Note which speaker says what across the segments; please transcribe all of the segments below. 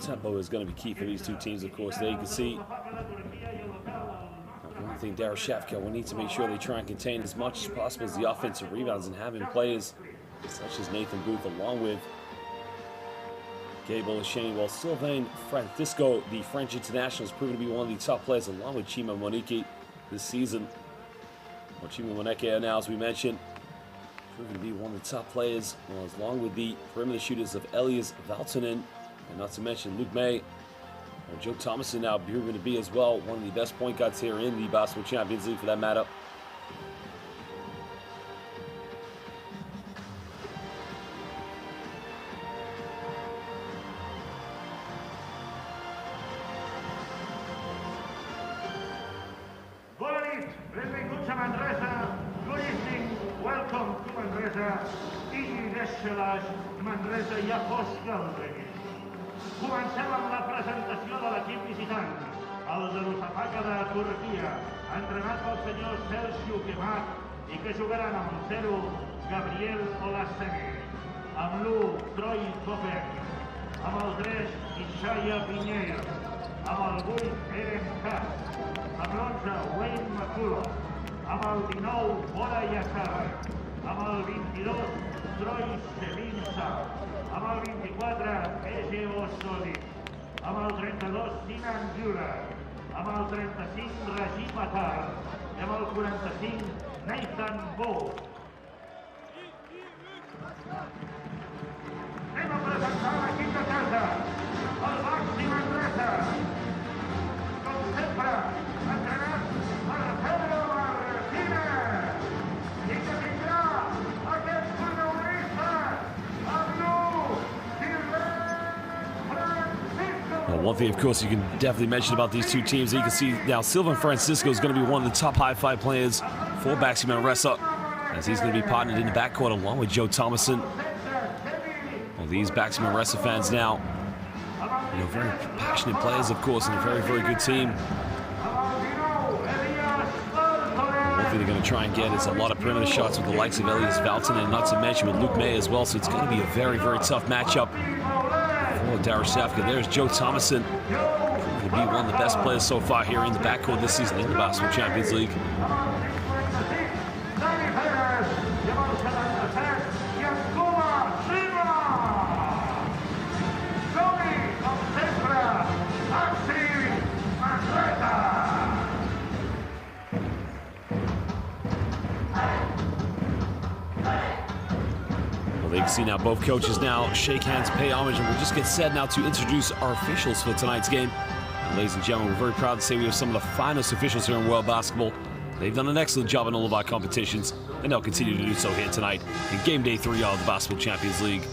Speaker 1: Tempo is going to be key for these two teams, of course. There you can see one thing Darüssafaka will need to make sure they try and contain as much as possible as the offensive rebounds, and having players such as Nathan Booth along with Gabriel Osheni. While Sylvain Francisco, the French international, has proven to be one of the top players along with Chima Moniki this season. Well, Chima Moneke now, as we mentioned, proven to be one of the top players, along with the perimeter shooters of Elias Valtonen, and not to mention Luke May. Joe Thomason now proven to be as well one of the best point guards here in the Basketball Champions League, for that matter.
Speaker 2: Benvinguts a Manresa. Good evening. Welcome to Manresa. I deixa-les Manresa ja fos Gameday. Comencem amb la presentació de l'equip visitant, el Darüssafaka de Turquia, entrenat pel senyor Celsiu Kemal, i que jugaran amb el 0 Gabriel Olasene, amb l'1 Troy Kopen, amb el 3 Ishaya Pinheiro, amb el 8 Eren Kass, amb l'11 Wayne Maculo, amb el 19 Bora Yassar, amb el 22 Troy Sevinsa, amb el 24 Ege Osoli, amb el 32 Sinan Jura, amb el 35 Rajib Attar i amb el 45 Nathan Bow. Anem a presentar l'equip de casa, el BAXI Manresa. Com sempre, entrenat per FIBA Basketball, i que tindrà aquest protagonista amb
Speaker 1: one thing, of course, you can definitely mention about these two teams. You can see now Sylvain Francisco is going to be one of the top high-five players for BAXI Manresa, as he's going to be partnered in the backcourt along with Joe Thomason. Well, these BAXI Manresa fans now, very passionate players, of course, and a very, very good team. One thing they're going to try and get is a lot of perimeter shots with the likes of Elias Valtonen, and not to mention with Luke May as well. So it's going to be a very, very tough matchup for Darüssafaka. There's Joe Thomason, going to be one of the best players so far here in the backcourt this season in the Basketball Champions League. Well, you can see now both coaches now shake hands, pay homage, and we'll just get set now to introduce our officials for tonight's game. And ladies and gentlemen, we're very proud to say we have some of the finest officials here in world basketball. They've done an excellent job in all of our competitions, and they'll continue to do so here tonight in Game Day 3 of the Basketball Champions League.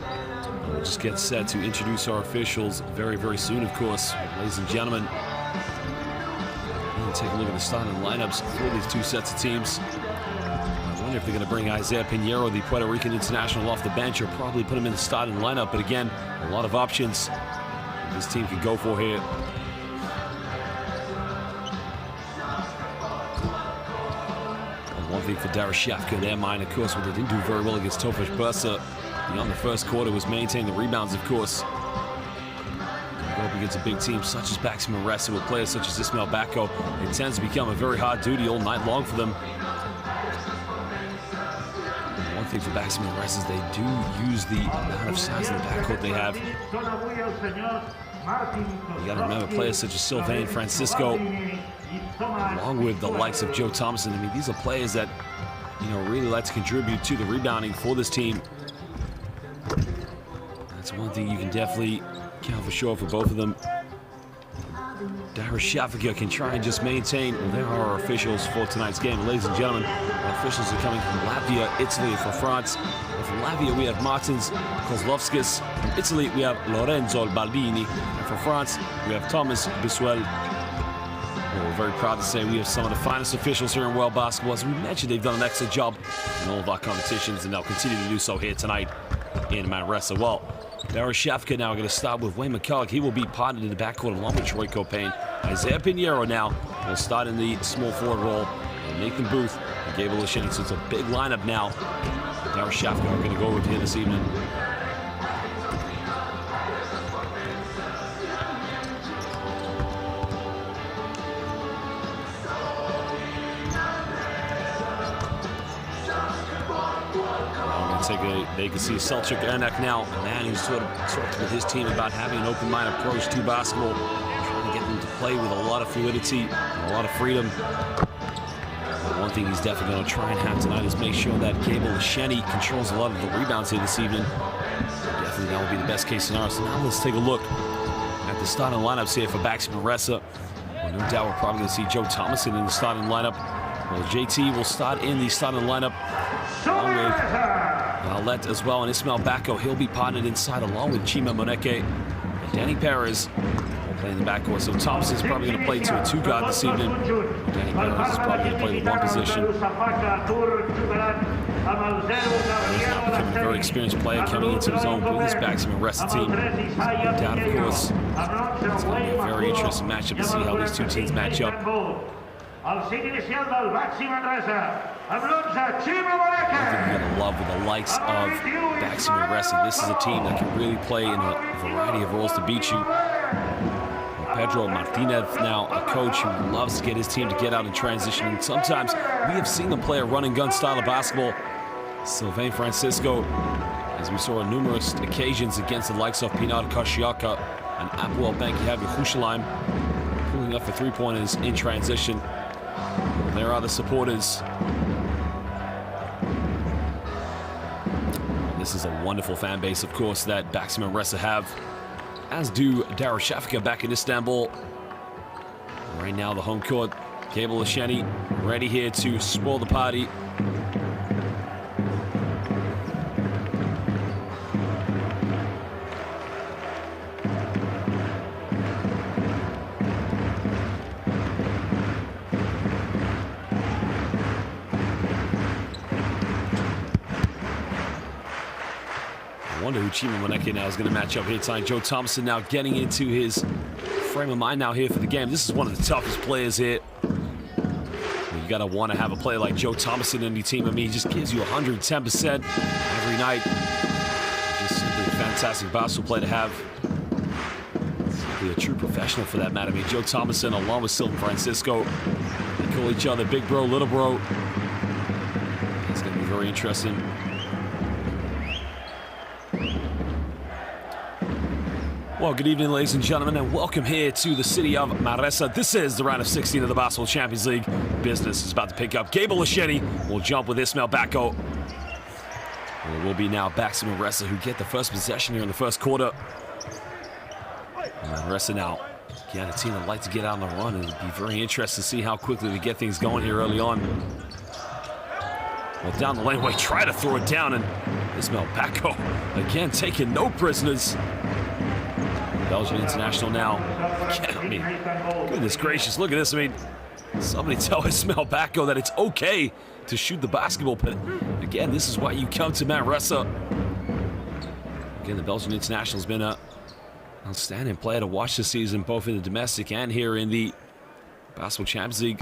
Speaker 1: And we'll just get set to introduce our officials very, very soon, of course. Ladies and gentlemen, we'll take a look at the starting lineups for these two sets of teams. I wonder if they're going to bring Isaiah Pinheiro, the Puerto Rican international, off the bench, or probably put him in the starting lineup. But again, a lot of options this team could go for here. And one thing for Darüssafaka in their mind, of course, what they didn't do very well against Tofaş Bursa beyond the first quarter was maintain the rebounds, of course. Go up against a big team such as BAXI Manresa with players such as Ismail Bako, it tends to become a very hard duty all night long for them. One thing for BAXI Manresa is they do use the amount of size in the backcourt they have. You got to remember players such as Sylvain Francisco, along with the likes of Joe Thomason. I mean, these are players that, really like to contribute to the rebounding for this team. That's one thing you can definitely count for sure for both of them. Darüssafaka can try and just maintain. Well, there are our officials for tonight's game. Ladies and gentlemen, our officials are coming from Latvia, Italy, and from France. And from Latvia, we have Martins Kozlovskis. From Italy, we have Lorenzo Baldini. And from France, we have Thomas Biswell. Well, we're very proud to say we have some of the finest officials here in world basketball. As we mentioned, they've done an excellent job in all of our competitions, and they'll continue to do so here tonight in Manresa. Well, Darüssafaka now going to start with Wayne McCulloch. He will be partnered in the backcourt along with Troy Copain. Isaiah Pinheiro now will start in the small forward role. And Nathan Booth and Gabriel Osheni. So it's a big lineup now. Darüssafaka are going to go over here this evening. They can see Selçuk Ernak now, a man who's sort of talked with his team about having an open-minded approach to basketball, trying to get them to play with a lot of fluidity and a lot of freedom. But one thing he's definitely going to try and have tonight is make sure that Gameday controls a lot of the rebounds here this evening. Definitely that will be the best case scenario. So now let's take a look at the starting lineups here for BAXI Manresa. Well, no doubt we're probably going to see Joe Thomason in the starting lineup. Well, JT will start in the starting lineup along with Valet as well, and Ismail Bako. He'll be partnered inside along with Chima Moneke and Danny Perez will play in the backcourt. So Thompson's probably going to play to a two-guard this evening. Danny Perez is probably going to play the one position. He's now becoming a very experienced player coming into his own with this BAXI Manresa team. No doubt, of course, it's going to be a very interesting matchup to see how these two teams match up.
Speaker 2: Al cinc inicial del BAXI Manresa, amb l'11, Chima Moneke.
Speaker 1: You're going to love with the likes of BAXI Manresa. This is a team that can really play in a variety of roles to beat you. Pedro Martinez, now a coach who loves to get his team to get out in transition. And sometimes we have seen them play a run-and-gun style of basketball. Sylvain Francisco, as we saw on numerous occasions against the likes of Pinar Karşıyaka and Apoel Benki Yeruşalayim, pulling up for three-pointers in transition. There are the supporters. This is a wonderful fan base, of course, that BAXI Manresa have, as do Darüssafaka back in Istanbul. Right now, the home court, Gameday ready here to spoil the party. I wonder who Chima Moneke now is going to match up here tonight. Joe Thompson now getting into his frame of mind now here for the game. This is one of the toughest players here. You got to want to have a player like Joe Thompson in your team. I mean, he just gives you 110% every night. Just simply a fantastic basketball player to have. Simply a true professional for that matter. I mean, Joe Thompson along with Sylvain Francisco, they call each other big bro, little bro. It's going to be very interesting. Well, good evening, ladies and gentlemen, and welcome here to the city of Manresa. This is the round of 16 of the Basketball Champions League. Business is about to pick up. Gameday will jump with Ismail Bako. It will be now BAXI Manresa who get the first possession here in the first quarter. Manresa now, again, a team that like to get out on the run. It would be very interesting to see how quickly we get things going here early on. Well, down the laneway, try to throw it down, and Ismail Bako, again, taking no prisoners. Belgian international now. I mean, goodness gracious, look at this. I mean, somebody tell Ismail Bako that it's okay to shoot the basketball. But again, this is why you come to Manresa. Again, the Belgian international has been an outstanding player to watch this season, both in the domestic and here in the Basketball Champions League.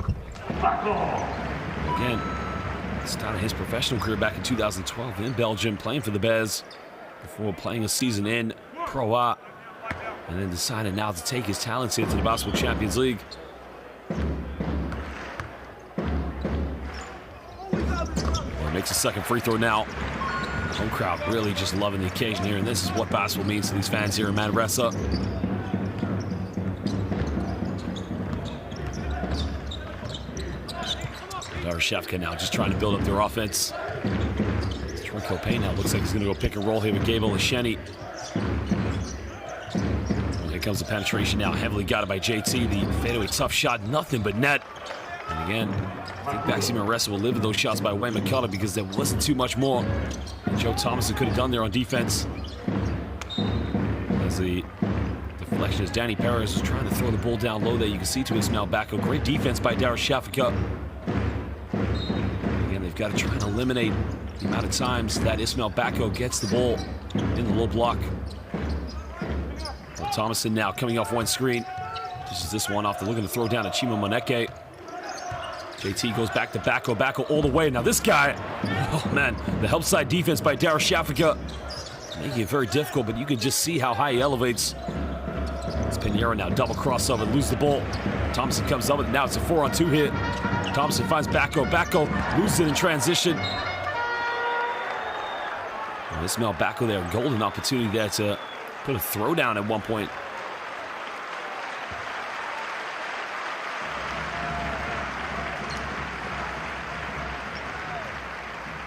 Speaker 1: Again, started his professional career back in 2012 in Belgium, playing for the Bears before playing a season in Pro A. And then decided now to take his talents into the Basketball Champions League. Well, makes a second free throw now. The home crowd really just loving the occasion here, and this is what basketball means to these fans here in Manresa. Darüssafaka now just trying to build up their offense. Troy Copay now looks like he's going to go pick and roll here with Gameday. Here comes the penetration now, heavily guarded by JT. The fadeaway tough shot, nothing but net. And again, I think BAXI Manresa will live with those shots by Wayne McCullough because there wasn't too much more that Joe Thomason could have done there on defense. As the deflection is Danny Perez is trying to throw the ball down low there. You can see to Ismail Bako. Great defense by Darüssafaka. Again, they've got to try and eliminate the amount of times that Ismail Bako gets the ball in the low block. Well, Thomason now coming off one screen. This is this one off. They're looking to throw down to Chima Moneke. JT goes back to Backo all the way. Now this guy, oh man, the help side defense by Darüssafaka, making it very difficult, but you can just see how high he elevates. It's Pinheiro now, double crossover, lose the ball. Thompson comes up with it, now it's a 4-on-2 hit. Thompson finds Backo, loses it in transition. And Ismail Backo there, golden opportunity there to put a throwdown at one point.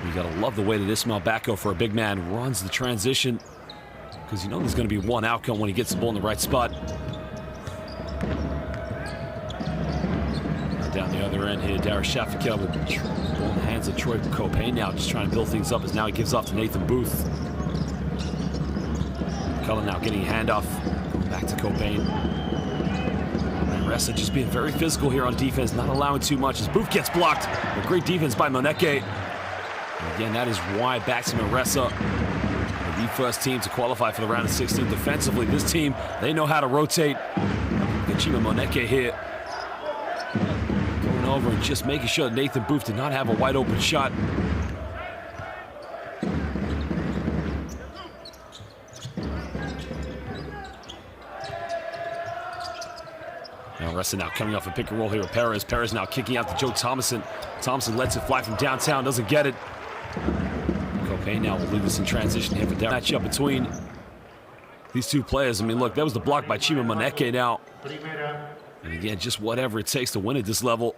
Speaker 1: You gotta love the way that Ismail Backo, for a big man, runs the transition, because you know there's gonna be one outcome when he gets the ball in the right spot. Down the other end here, Darüssafaka with the ball in the hands of Troy Copain now, just trying to build things up as now he gives off to Nathan Booth. Cullen now getting a handoff, back to Copain. Manresa just being very physical here on defense, not allowing too much as Booth gets blocked. A great defense by Moneke. And again, that is why BAXI Manresa are the first team to qualify for the round of 16 defensively. This team, they know how to rotate. Chima Moneke here, going over and just making sure that Nathan Booth did not have a wide open shot. Manresa now coming off a pick and roll here with Perez. Perez now kicking out to Joe Thomason. Thompson lets it fly from downtown, doesn't get it. Copain now will lead this in transition here for down. Matchup between these two players. I mean, look, that was the block by Chima Moneke now. And again, just whatever it takes to win at this level.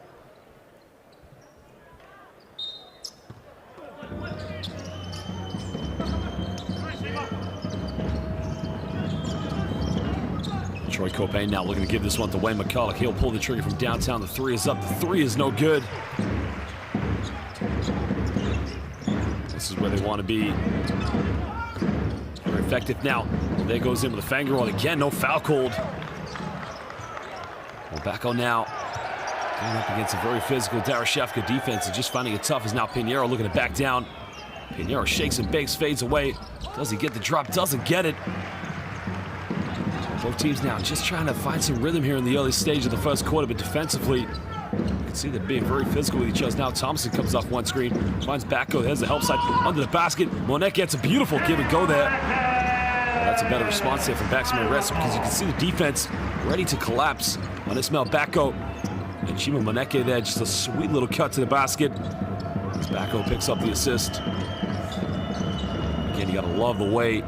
Speaker 1: Troy Copain now looking to give this one to Wayne McCulloch. He'll pull the trigger from downtown. The three is up. The three is no good. This is where they want to be. Very effective now. Well, there goes in with a finger roll. Again, no foul called. Well, Backo now going up against a very physical Darüssafaka defense and just finding it tough is now Pinheiro looking to back down. Pinheiro shakes and bakes, fades away. Does he get the drop? Doesn't get it. Both teams now just trying to find some rhythm here in the early stage of the first quarter, but defensively, you can see they're being very physical with each other. Now Thompson comes off one screen, finds Backo, there's the help side under the basket. Moneke gets a beautiful give and go there. Well, that's a better response there from BAXI Manresa because you can see the defense ready to collapse on Ismail Backo. And Chima Moneke there, just a sweet little cut to the basket. As Backo picks up the assist. Again, you gotta love the way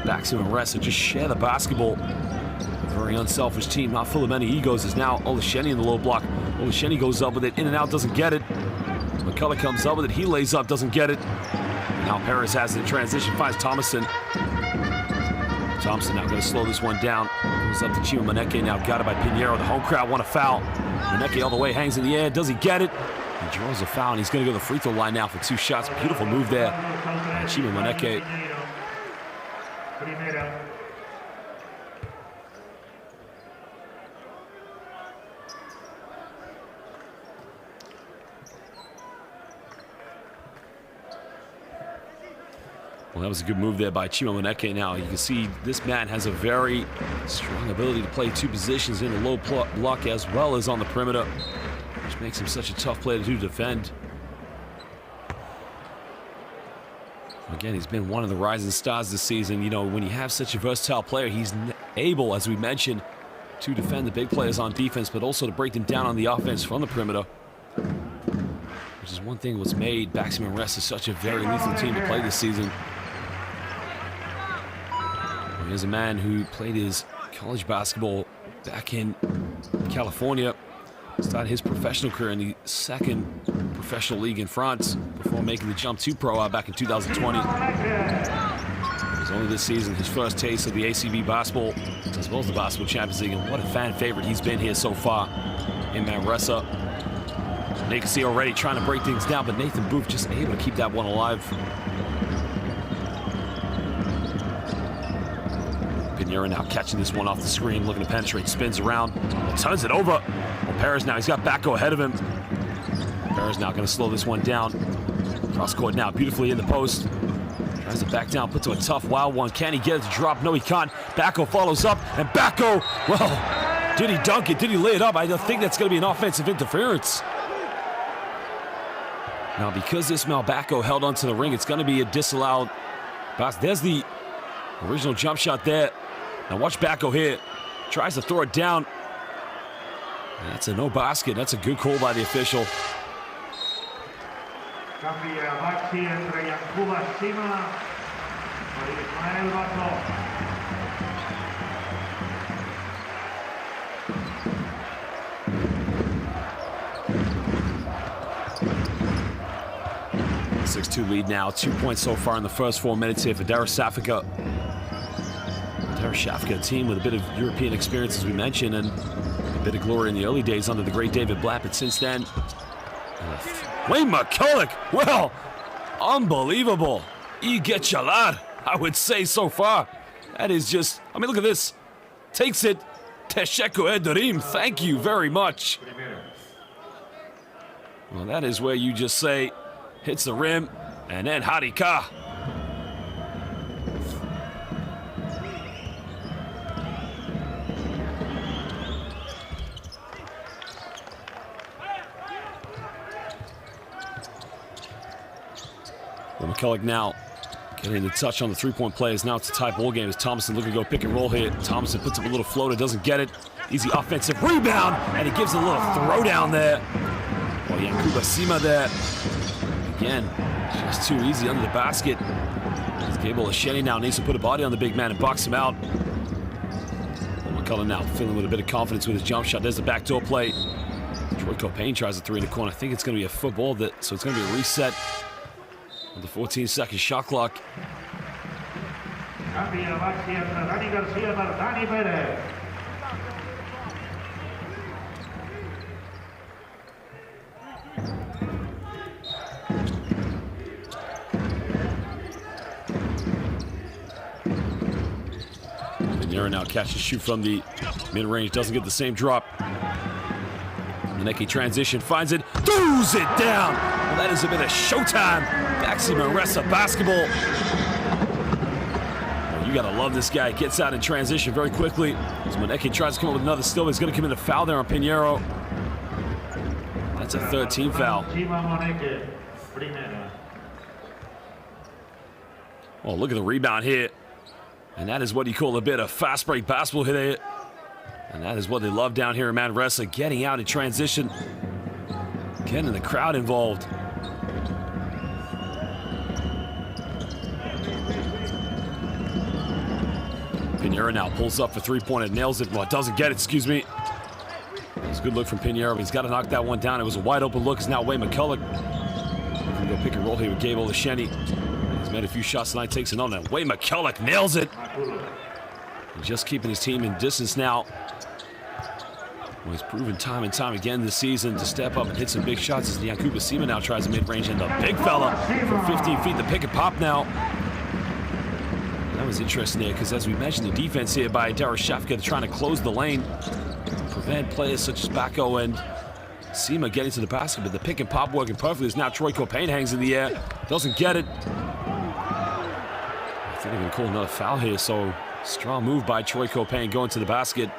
Speaker 1: BAXI Manresa just share the basketball. A very unselfish team, not full of many egos, is now Olasheni in the low block. Olasheni goes up with it, in and out, doesn't get it. McCulloch comes up with it, he lays up, doesn't get it. Now Perez has it in transition, finds Thomason. Thompson now going to slow this one down. Goes up to Chima Moneke, now got it by Pinheiro. The home crowd want a foul. Moneke all the way, hangs in the air, does he get it? He draws a foul, and he's going to go to the free throw line now for 2 shots. Beautiful move there. And Chima Moneke. Well, that was a good move there by Chima Moneke. Now, you can see this man has a very strong ability to play 2 positions in the low block as well as on the perimeter, which makes him such a tough player to defend. Again, he's been one of the rising stars this season. You know, when you have such a versatile player, he's able, as we mentioned, to defend the big players on defense, but also to break them down on the offense from the perimeter. Which is one thing what's made BAXI Manresa such a very lethal team to play this season. Here's a man who played his college basketball back in California. Started his professional career in the 2nd professional league in France before making the jump to Pro A back in 2020. It was only this season his first taste of the FIBA Basketball as well as the Basketball Champions League, and what a fan favorite he's been here so far in Manresa. And you can see already trying to break things down, but Nathan Booth just able to keep that one alive. Pinheiro now catching this one off the screen, looking to penetrate, spins around, turns it over. Well, Perez now, he's got Backo ahead of him. Perez now going to slow this one down. Cross court now, beautifully in the post. Tries to back down, puts to a tough, wild one. Can he get it to drop? No, he can't. Backo follows up, and Backo, well, did he dunk it? Did he lay it up? I think that's going to be an offensive interference. Now, because this Malbacco held onto the ring, it's going to be a disallowed pass. There's the original jump shot there. Now watch Bacco here. Tries to throw it down. That's a no basket. That's a good call by the official.
Speaker 2: Cambia BAXI entre Yankuba Sima y Ismael Bato.
Speaker 1: A 6-2 lead now. 2 points so far in the first 4 minutes here for Darüssafaka. Darüssafaka, a team with a bit of European experience, as we mentioned, and a bit of glory in the early days under the great David Blatt, but since then, Wayne McCulloch, well, unbelievable. Igechalar, I would say so far. That is just, I mean, look at this. Takes it, Tesheko Edorim, thank you very much. Well, that is where you just say, hits the rim, and then Harika. Well, McCulloch now getting the touch on the three-point players. Now it's a tie ball game as Thompson looking to go pick and roll here. Thompson puts up a little floater, doesn't get it. Easy offensive rebound, and he gives a little throwdown there. Well, Yankuba Sima there. Again, just too easy under the basket. Gable Asheni now needs to put a body on the big man and box him out. Well, McCulloch now feeling with a bit of confidence with his jump shot. There's the backdoor play. Troy Copain tries a three in the corner. I think it's going to be a football, so it's going to be a reset. With the 14-second shot clock.
Speaker 2: Cambia BAXI entre Dani Garcia per Dani Pérez.
Speaker 1: Pinheiro now catches shoot from the mid-range, doesn't get the same drop. Maneki transition, finds it, throws it down. Well, that is a bit of showtime. BAXI Manresa basketball. Well, you gotta love this guy. Gets out in transition very quickly. As Maneki tries to come up with another steal, he's gonna commit a foul there on Pinheiro. That's a 13 foul. Oh, look at the rebound here. And that is what you call a bit of fast break basketball here. And that is what they love down here in Manresa, getting out in transition, getting the crowd involved. Pinheiro now pulls up for three-pointer, nails it. Well, doesn't get it, excuse me. It's a good look from Pinheiro, but he's got to knock that one down. It was a wide-open look. It's now Wayne McCulloch. We're going to go pick and roll here with Gable Asheni. He's made a few shots tonight, takes it on. And Wayne McCulloch nails it. He's just keeping his team in distance now. Well, he's proven time and time again this season to step up and hit some big shots as the Yankuba Sima now tries a mid-range, and the big fella from 15 feet, the pick and pop now. That was interesting there because, as we mentioned, the defense here by Darüssafaka trying to close the lane, prevent players such as Bacco and Sima getting to the basket, but the pick and pop working perfectly as now Troy Copain hangs in the air, doesn't get it. I think they're going to call another foul here, so strong move by Troy Copain going to the basket.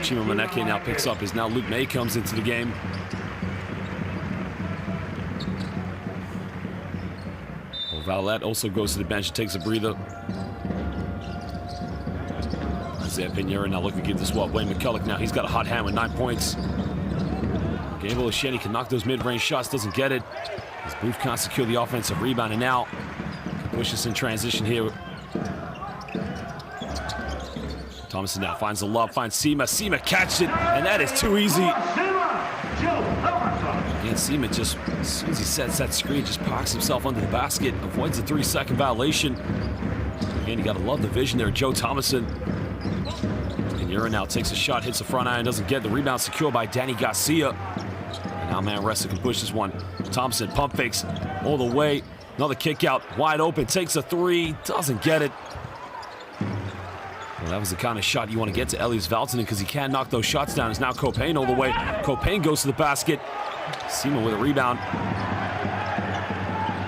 Speaker 1: Chima Maneke now picks up as now Luke May comes into the game. Well, Valette also goes to the bench and takes a breather. Isaiah Pinheiro now looking to give this what? Wayne McCulloch now, he's got a hot hand with 9 points. Gable Asheni can knock those mid-range shots, doesn't get it. As Booth can't secure the offensive rebound, and now can push us in transition here. Thompson now finds the lob, finds Sima. Sima catches it, and that is too easy. Again, Sima just, as soon as he sets that screen, just parks himself under the basket, avoids the 3-second violation. Again, you gotta love the vision there, Joe Thomason. And Yura now takes a shot, hits the front iron, doesn't get the rebound secured by Danny Garcia. And now Manresa can push this one. Thompson pump fakes all the way. Another kick out, wide open, takes a three, doesn't get it. Well, that was the kind of shot you want to get to Elias Valtonen because he can't knock those shots down. It's now Copain all the way. Copain goes to the basket. Sima with a rebound.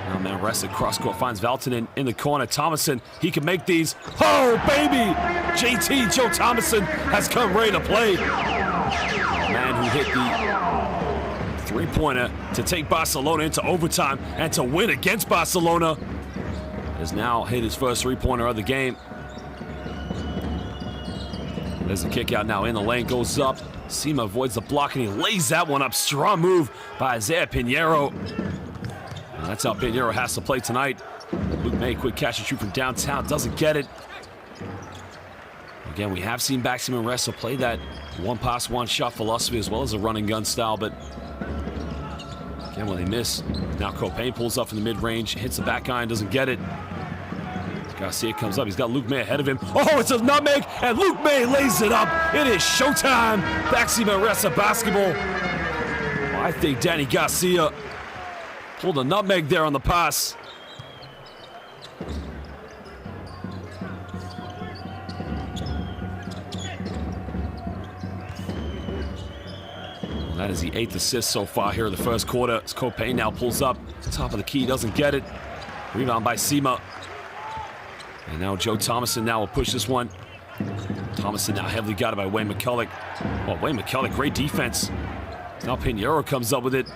Speaker 1: Now Manresa cross-court finds Valtonen in the corner. Thomason, he can make these. Oh, baby! JT, Joe Thomason, has come ready to play. Man who hit the three-pointer to take Barcelona into overtime and to win against Barcelona has now hit his first three-pointer of the game. There's a kick out now in the lane, goes up. Sima avoids the block and he lays that one up. Strong move by Isaiah Pinheiro. And that's how Pinheiro has to play tonight. Luke May, quick catch and shoot from downtown, doesn't get it. Again, we have seen BAXI Manresa play that one pass, one shot philosophy as well as a run and gun style, but again, when they miss, now Copain pulls up from the mid-range, hits the back iron, doesn't get it. Garcia comes up, he's got Luke May ahead of him. Oh, it's a nutmeg, and Luke May lays it up. It is showtime. BAXI Manresa basketball. Well, I think Danny Garcia pulled a nutmeg there on the pass. Well, that is the 8th assist so far here in the first quarter. As Copain now pulls up, top of the key, doesn't get it. Rebound by Sima. And now Joe Thomason now will push this one. Thomason now heavily guarded by Wayne McCulloch. Oh, Wayne McCulloch, great defense. Now Pinheiro comes up with it.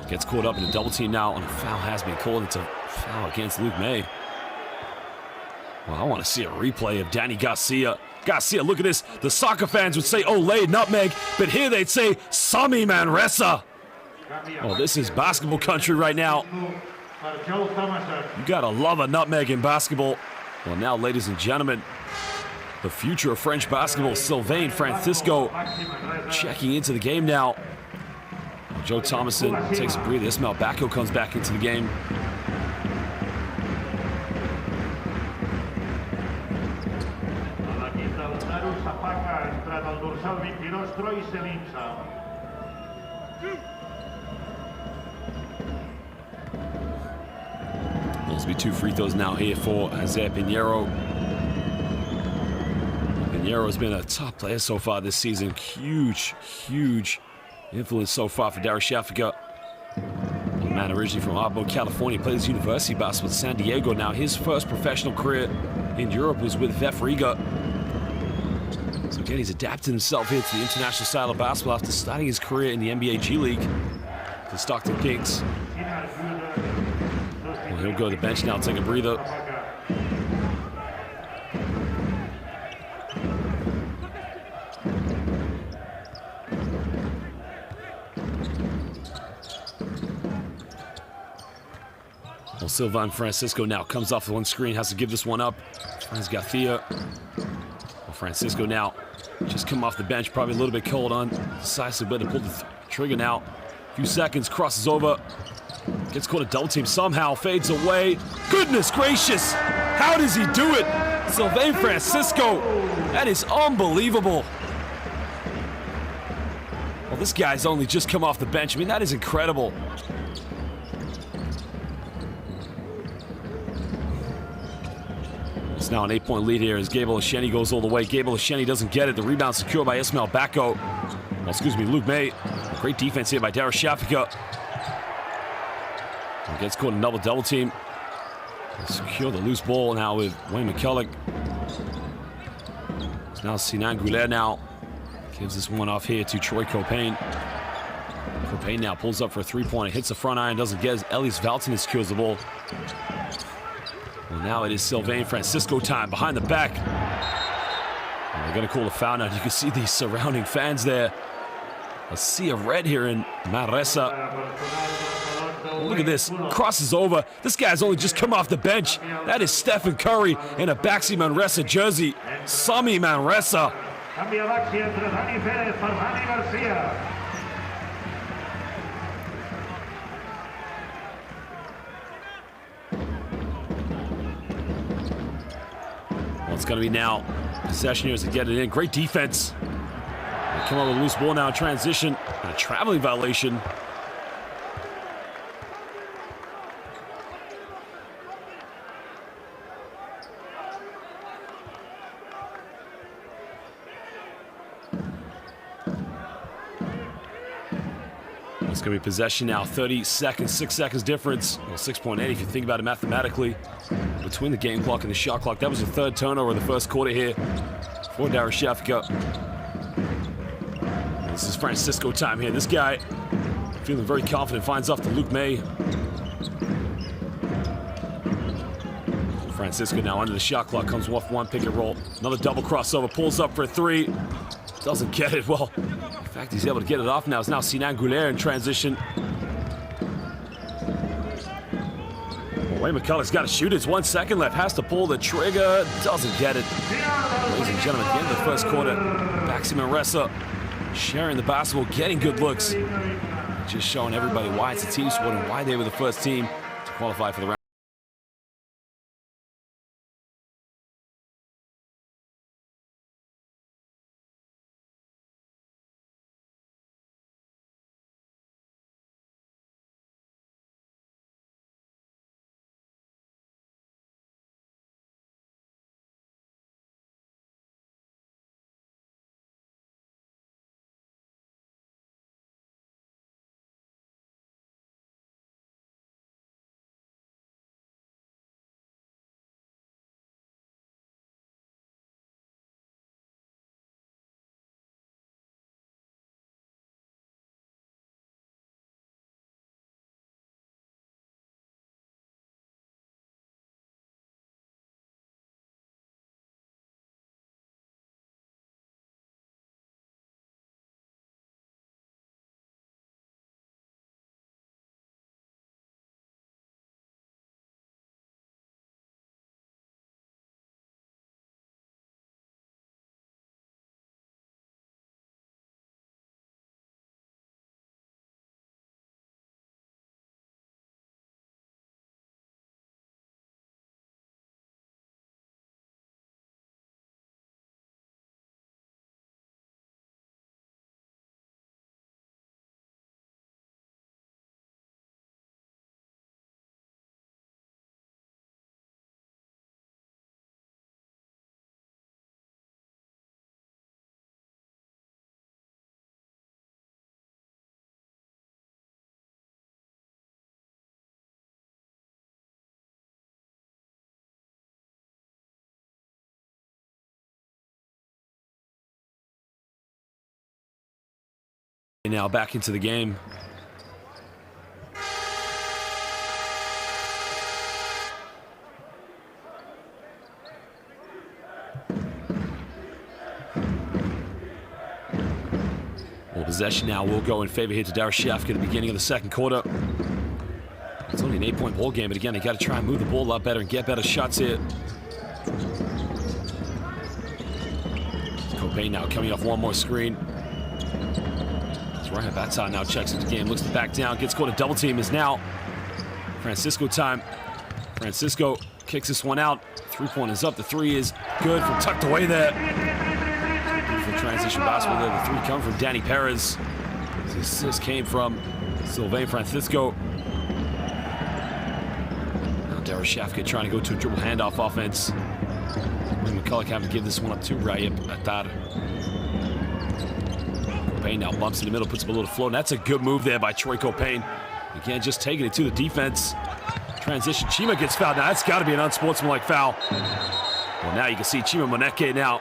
Speaker 1: Gets caught up in a double team now, and a foul has been called. It's a foul against Luke May. Well, I want to see a replay of Danny Garcia. Garcia, look at this. The soccer fans would say Olé, nutmeg, but here they'd say Sami Manresa. Oh, this is basketball country right now. You gotta love a nutmeg in basketball. Well, now, ladies and gentlemen, the future of French basketball, Sylvain Francisco checking into the game now. Joe Thomason takes a breather. Ismael Bacco comes back into the game.
Speaker 2: Darüssafaka entra del dorsal 22, Troy Selinsa.
Speaker 1: There'll be 2 free throws now here for Isaiah Pinheiro. Pinheiro has been a top player so far this season. Huge influence so far for Darüssafaka. A man originally from Ardmore, California, plays university basketball with San Diego. Now his first professional career in Europe was with VF Riga. So again, he's adapted himself here to the international style of basketball after starting his career in the NBA G League. The Stockton Kings. Well, he'll go to the bench now, take a breather. Well, Sylvain Francisco now comes off the one screen, has to give this one up. Finds Garcia. Well, Francisco now just come off the bench, probably a little bit cold on. Decides to pull the trigger now. A few seconds, crosses over. Gets caught a double team somehow, fades away. Goodness gracious! How does he do it? Sylvain Francisco! That is unbelievable. Well, this guy's only just come off the bench. I mean, that is incredible. It's now an 8-point lead here as Gable Osheni goes all the way. Gable Osheni doesn't get it. The rebound secured by Ismael Bacco. Well, excuse me, Luke May. Great defense here by Darüssafaka. Gets caught in double team. Secure the loose ball now with Wayne McCulloch. It's now Sinan Goulet now. Gives this one off here to Troy Copain. Copain now pulls up for a three-pointer. Hits the front iron, doesn't get it. Elias Valtonen secures the ball. Well, now it is Sylvain Francisco time behind the back. And they're going to call a foul now. You can see these surrounding fans there. A sea of red here in Manresa. Look at this, crosses over. This guy's only just come off the bench. That is Stephen Curry in a BAXI Manresa jersey. Sami Manresa.
Speaker 2: Cambia BAXI entre Dani Pérez per Dani Garcia.
Speaker 1: Well, it's going to be now possession here to get it in. Great defense. They come up with a loose ball now in transition. And a traveling violation. going to be possession now. 30 seconds, 6 seconds difference. Well, 6.8 if you think about it mathematically. Between the game clock and the shot clock. That was the third turnover in the first quarter here for Darüssafaka. This is Francisco time here. This guy feeling very confident. Finds off to Luke May. Francisco now under the shot clock. Comes off one pick and roll. Another double crossover. Pulls up for a three. Doesn't get it. Well, in fact, he's able to get it off now. It's now Sinan Gouler in transition. Wayne McCullough's got to shoot it. It's 1 second left. Has to pull the trigger. Doesn't get it. Ladies and gentlemen, at the end of the first quarter, BAXI Manresa sharing the basketball, getting good looks. Just showing everybody why it's a team sport and why they were the first team to qualify for the round. Now back into the game. Well, possession now will go in favor here to Darüssafaka at the beginning of the second quarter. It's only an 8-point ball game, but again, they got to try and move the ball a lot better and get better shots here. Copain now coming off one more screen. Ryan Batar now checks into the game, looks to back down, gets caught a double team. Is now Francisco time. Francisco kicks this one out. 3-point is up. The three is good from tucked away there. Beautiful transition basketball there. The three come from Danny Perez. The assist came from Sylvain Francisco. Now Darüssafaka trying to go to a dribble handoff offense. Wayne McCullough having to give this one up to Ryan Batar. Copain now bumps in the middle, puts him a little float, and that's a good move there by Troy Copain. Again, just taking it to the defense. Transition, Chima gets fouled. Now that's got to be an unsportsmanlike foul. Well, now you can see Chima Moneke now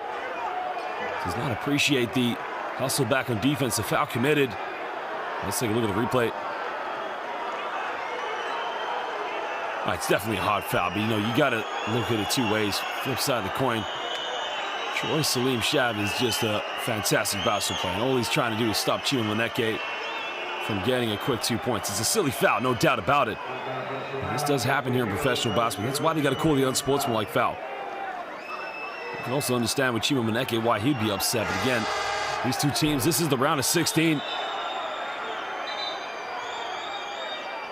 Speaker 1: does not appreciate the hustle back on defense. The foul committed. Let's take a look at the replay. All right, it's definitely a hard foul, but you know, you got to look at it two ways. Flip side of the coin. Troy Salim Shab is just a fantastic basketball player, and all he's trying to do is stop Chima Moneke from getting a quick 2 points. It's a silly foul, no doubt about it. And this does happen here in professional basketball. That's why they got to call the unsportsmanlike foul. You can also understand with Chima Moneke why he'd be upset. But again, these two teams, this is the round of 16.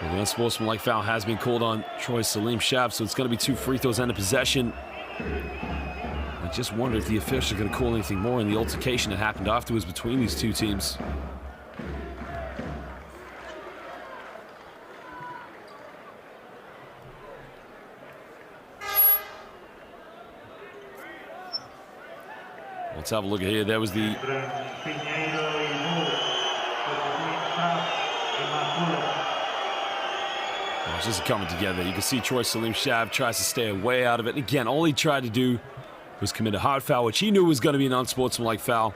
Speaker 1: Well, the unsportsmanlike foul has been called on Troy Salim Shab, so it's going to be 2 free throws and a possession. I just wonder if the officials are going to call anything more in the altercation that happened afterwards between these two teams. Let's have a look at here. There was the Oh, it's just coming together. You can see Troy Salim Shav tries to stay way out of it. And again, all he tried to do was commit a hard foul, which he knew was going to be an unsportsmanlike foul.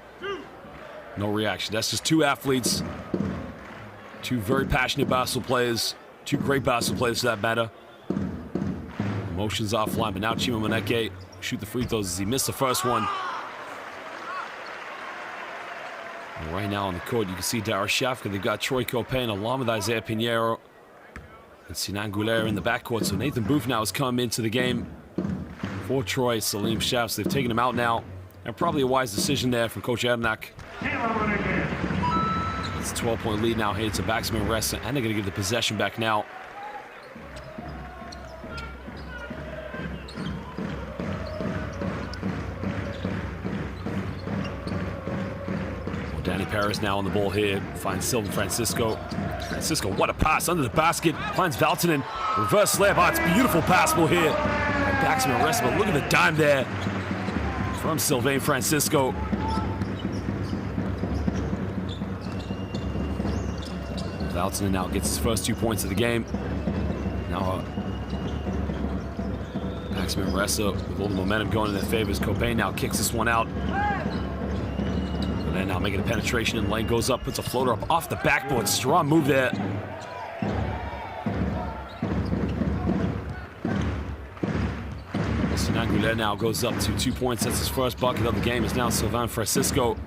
Speaker 1: No reaction. That's just two athletes. Two very passionate basketball players. Two great basketball players for that matter. Emotions offline, but now Chima Moneke shoot the free throws as he missed the first one. And right now on the court, you can see Darüssafaka. They've got Troy Copain along with Isaiah Pinheiro and Sinan Gouler in the backcourt. So Nathan Booth now has come into the game for Troy Salim Shav. So they've taken him out now. And probably a wise decision there from Coach Ernak. It's a 12-point lead now here to BAXI Manresa, and they're going to give the possession back now. Well, Danny Paris now on the ball here. Finds Sylvan Francisco. Francisco, what a pass under the basket. Finds Valtonen. Reverse layup. Oh, it's a beautiful pass ball here. BAXI Manresa, but look at the dime there from Sylvain Francisco. Valtonen now gets his first 2 points of the game. Now, BAXI Manresa with all the momentum going in their favor. Copain now kicks this one out. And then now making a penetration in the lane, goes up, puts a floater up off the backboard. Strong move there. Sinan Gouler now goes up to 2 points. That's his first bucket of the game. It's now Sylvain Francisco.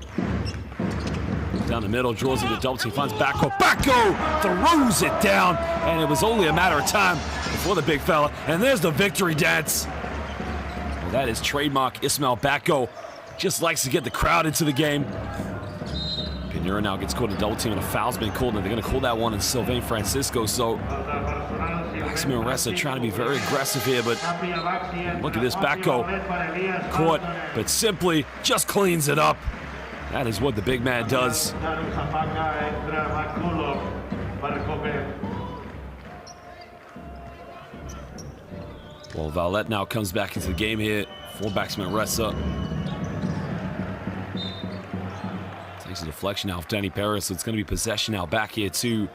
Speaker 1: Down the middle, draws into double team, finds Backo. Backo throws it down, and it was only a matter of time before the big fella. And there's the victory dance. Well, that is trademark Ismail Backo. Just likes to get the crowd into the game. Pinheiro now gets caught in double team, and a foul's been called, and they're going to call that one in Sylvain Francisco. So BAXI Manresa trying to be very aggressive here, but look at this. Backo caught, but simply just cleans it up. That is what the big man does. Well, Valette now comes back into the game here for BAXI Manresa. Takes a deflection now of Danny Paris, so it's going to be possession now back here to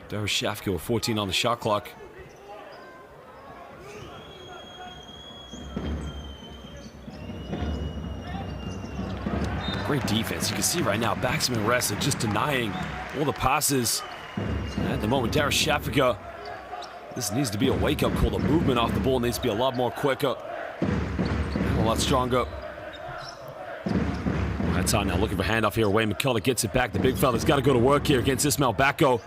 Speaker 1: Darüssafaka with 14 on the shot clock. Great defense. You can see right now BAXI Manresa just denying all the passes. And at the moment, Darüssafaka, this needs to be a wake-up call. The movement off the ball needs to be a lot more quicker, a lot stronger. That's on now, looking for handoff here. Wayne McCullough gets it back. The big fella's got to go to work here against Ismail Backo.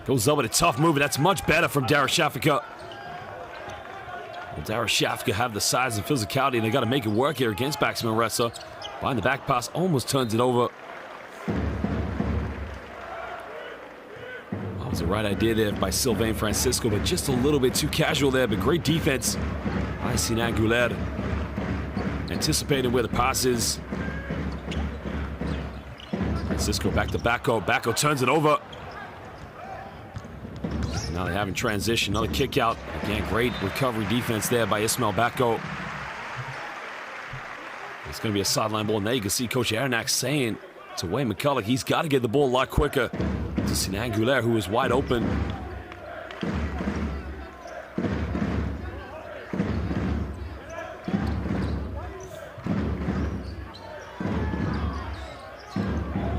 Speaker 1: Goes up with a tough move, and that's much better from Darüssafaka. Well, Darüssafaka have the size and physicality, and they got to make it work here against BAXI Manresa. Behind the back pass, almost turns it over. That was the right idea there by Sylvain Francisco, but just a little bit too casual there, but great defense by Sinan Gouler. Anticipating where the pass is. Francisco back to Backo. Backo turns it over. Now they're having transition, another kick out. Again, great recovery defense there by Ismail Backo. It's going to be a sideline ball, and there you can see Coach Ernak saying to Wayne McCullough, he's got to get the ball a lot quicker to Sinan Gouler, who is wide open.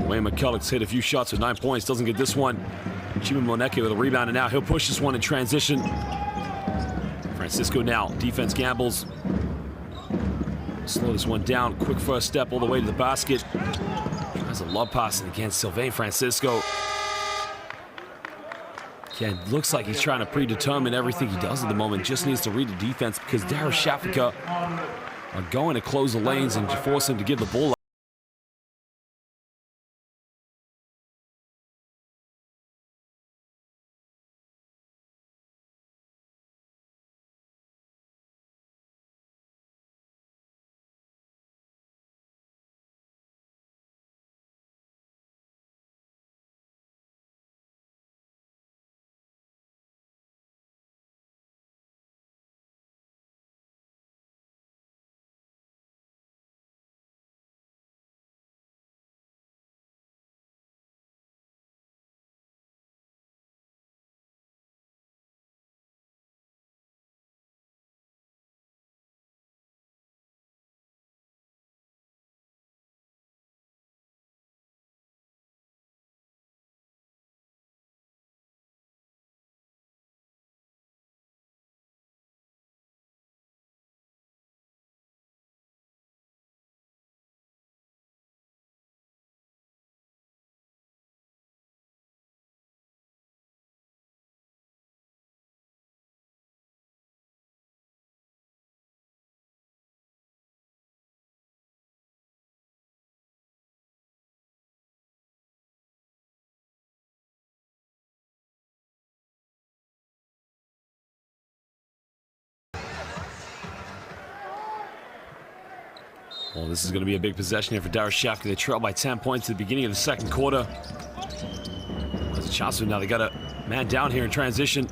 Speaker 1: Wayne McCullough's hit a few shots with 9 points, doesn't get this one. Chima Moneke with a rebound, and now he'll push this one in transition. Francisco now, defense gambles. Slow this one down, quick first step all the way to the basket. Tries a love pass against Sylvain Francisco. Yeah, it looks like he's trying to predetermine everything he does at the moment. Just needs to read the defense because Darüssafaka are going to close the lanes and force him to give the ball up. Well, this is going to be a big possession here for Darüssafaka. They trail by 10 points at the beginning of the second quarter. There's a chance now. They got a man down here in transition.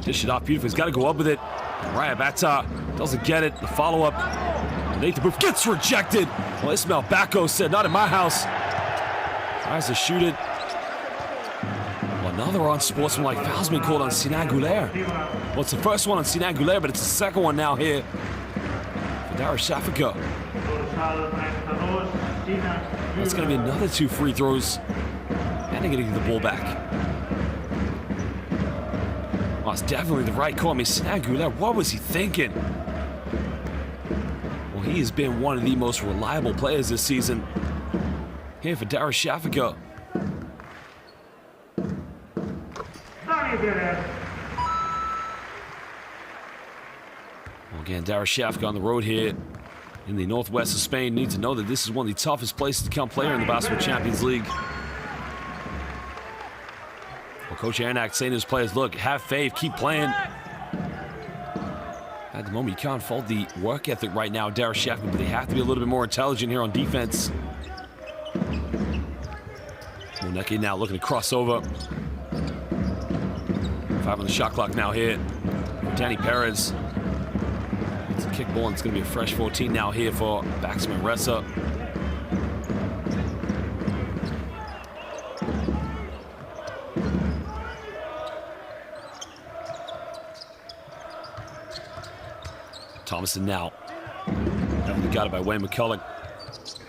Speaker 1: Dish it off beautifully. He's got to go up with it. Raya Bata doesn't get it. The follow-up. Nathan Booth gets rejected. Well, Ismail Bako said, not in my house. Tries to shoot it. Well, another unsportsmanlike foul's been called on Sinan Gouler. Well, it's the first one on Sinan Gouler, but it's the second one now here for Darüssafaka. That's going to be another 2 free throws. And they're going to get the ball back. Well, it's definitely the right call. I mean, Sinan Gouler, what was he thinking? Well, he has been one of the most reliable players this season here for Darüssafaka. Well, again, Darüssafaka on the road here in the northwest of Spain. Need to know that this is one of the toughest places to come play in the Basketball Champions League. Well, Coach Arnak saying to his players, look, have faith, keep playing. At the moment, you can't fault the work ethic right now, Darüssafaka, but they have to be a little bit more intelligent here on defense. Moneke now looking to cross over. 5 on the shot clock now here. Danny Perez. It's a kick ball, and it's going to be a fresh 14 now here for BAXI Manresa. Thomason now. Definitely got it by Wayne McCulloch.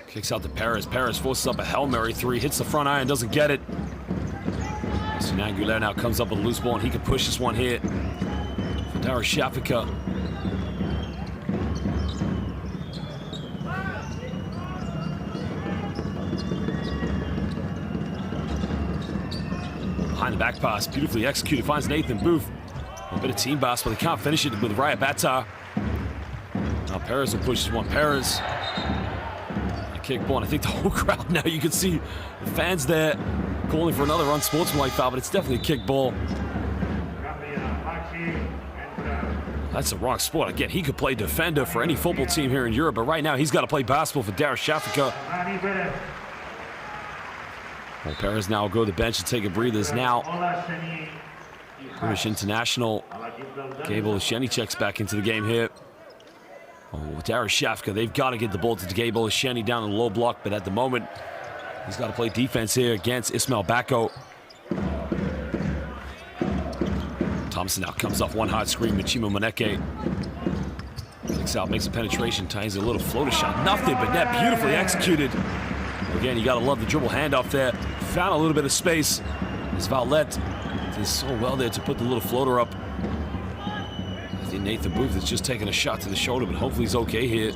Speaker 1: Kicks out to Perez. Perez forces up a Hail Mary 3. Hits the front iron, doesn't get it. Sinan Gouler now comes up with a loose ball, and he can push this one here for Darüssafaka. Behind the back pass, beautifully executed. Finds Nathan Booth. A bit of team basketball. They can't finish it with Raya Bata. Now Perez will push this one. Perez. A kick ball, and I think the whole crowd now, you can see the fans there calling for another unsportsmanlike foul, but it's definitely a kick ball. That's the wrong sport. Again, he could play defender for any football team here in Europe, but right now he's got to play basketball for Darüssafaka. Well, Perez now will go to the bench and take a breather. Now, British international Gabriel Osheni checks back into the game here. Oh, Darüssafaka, they've got to get the ball to Gabriel Osheni down in the low block, but at the moment, he's got to play defense here against Ismail Bako. Thompson now comes off one hard screen with Chima Moneke. Kicks out, makes a penetration, ties a little floater shot. Nothing but net, beautifully executed. Again, you got to love the dribble handoff there. Found a little bit of space. As Valette did so well there to put the little floater up. I think Nathan Booth is just taking a shot to the shoulder, but hopefully he's okay here.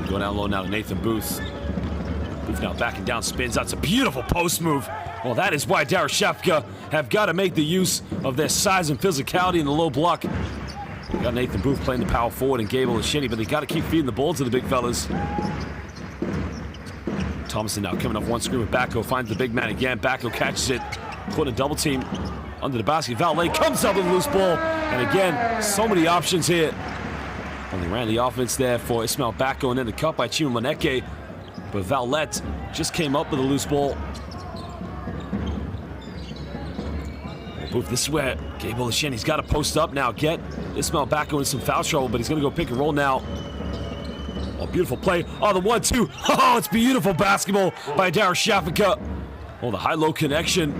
Speaker 1: Go down low now to Nathan Booth. Booth now backing down, spins. That's a beautiful post move. Well, that is why Darüssafaka have got to make the use of their size and physicality in the low block. We got Nathan Booth playing the power forward and Gabriel Osheni, but they got to keep feeding the ball to the big fellas. Thomason now coming off one screen with Bako, finds the big man again. Bako catches it, put a double team under the basket. Valet comes up with a loose ball, and again, so many options here. Only ran the offense there for Ismail Bako, and then the cut by Chima Moneke. But Valette just came up with a loose ball. Booth, this is where Gabriel Osheni's got to post up now, get Ismail Bako in some foul trouble, but he's going to go pick and roll now. Oh, beautiful play. Oh, the 1-2. Oh, it's beautiful basketball by Darüssafaka. Oh, the high-low connection.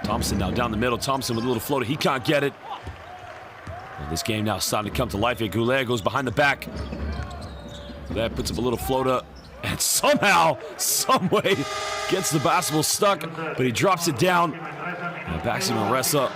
Speaker 1: Thompson now down the middle. Thompson with a little floater. He can't get it. Well, this game now starting to come to life here. Goulet goes behind the back. Goulet puts up a little floater. And somehow, some way, gets the basketball stuck. But he drops it down. And BAXI Manresa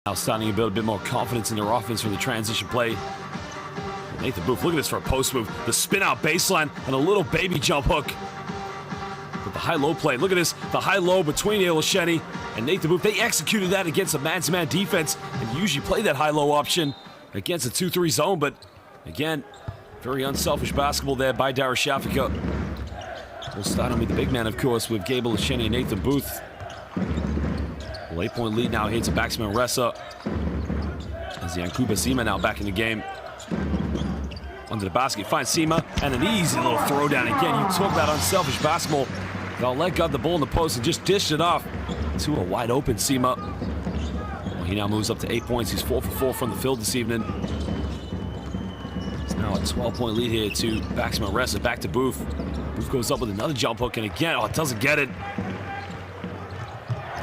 Speaker 1: Now starting to build a bit more confidence in their offense from the transition play. Nathan Booth, look at this for a post move. The spin out baseline and a little baby jump hook. With the high-low play, look at this, the high-low between Elisheni and Nathan Booth. They executed that against a man-to-man defense and usually play that high-low option against a 2-3 zone, but again, very unselfish basketball there by Darüssafaka. We'll start him with the big man, of course, with Gabe Elisheni and Nathan Booth. Well, 8-point lead now here to BAXI Manresa. As Yankuba Sima now back in the game. Under the basket, finds Sima, and an easy little throwdown. Again, you talk about unselfish basketball. They'll let go of the ball in the post and just dished it off to a wide open Sima. Well, he now moves up to 8 points. He's 4 for 4 from the field this evening. It's now a 12-point lead here to BAXI Manresa. Back to Booth. Booth goes up with another jump hook, and again, oh, it doesn't get it.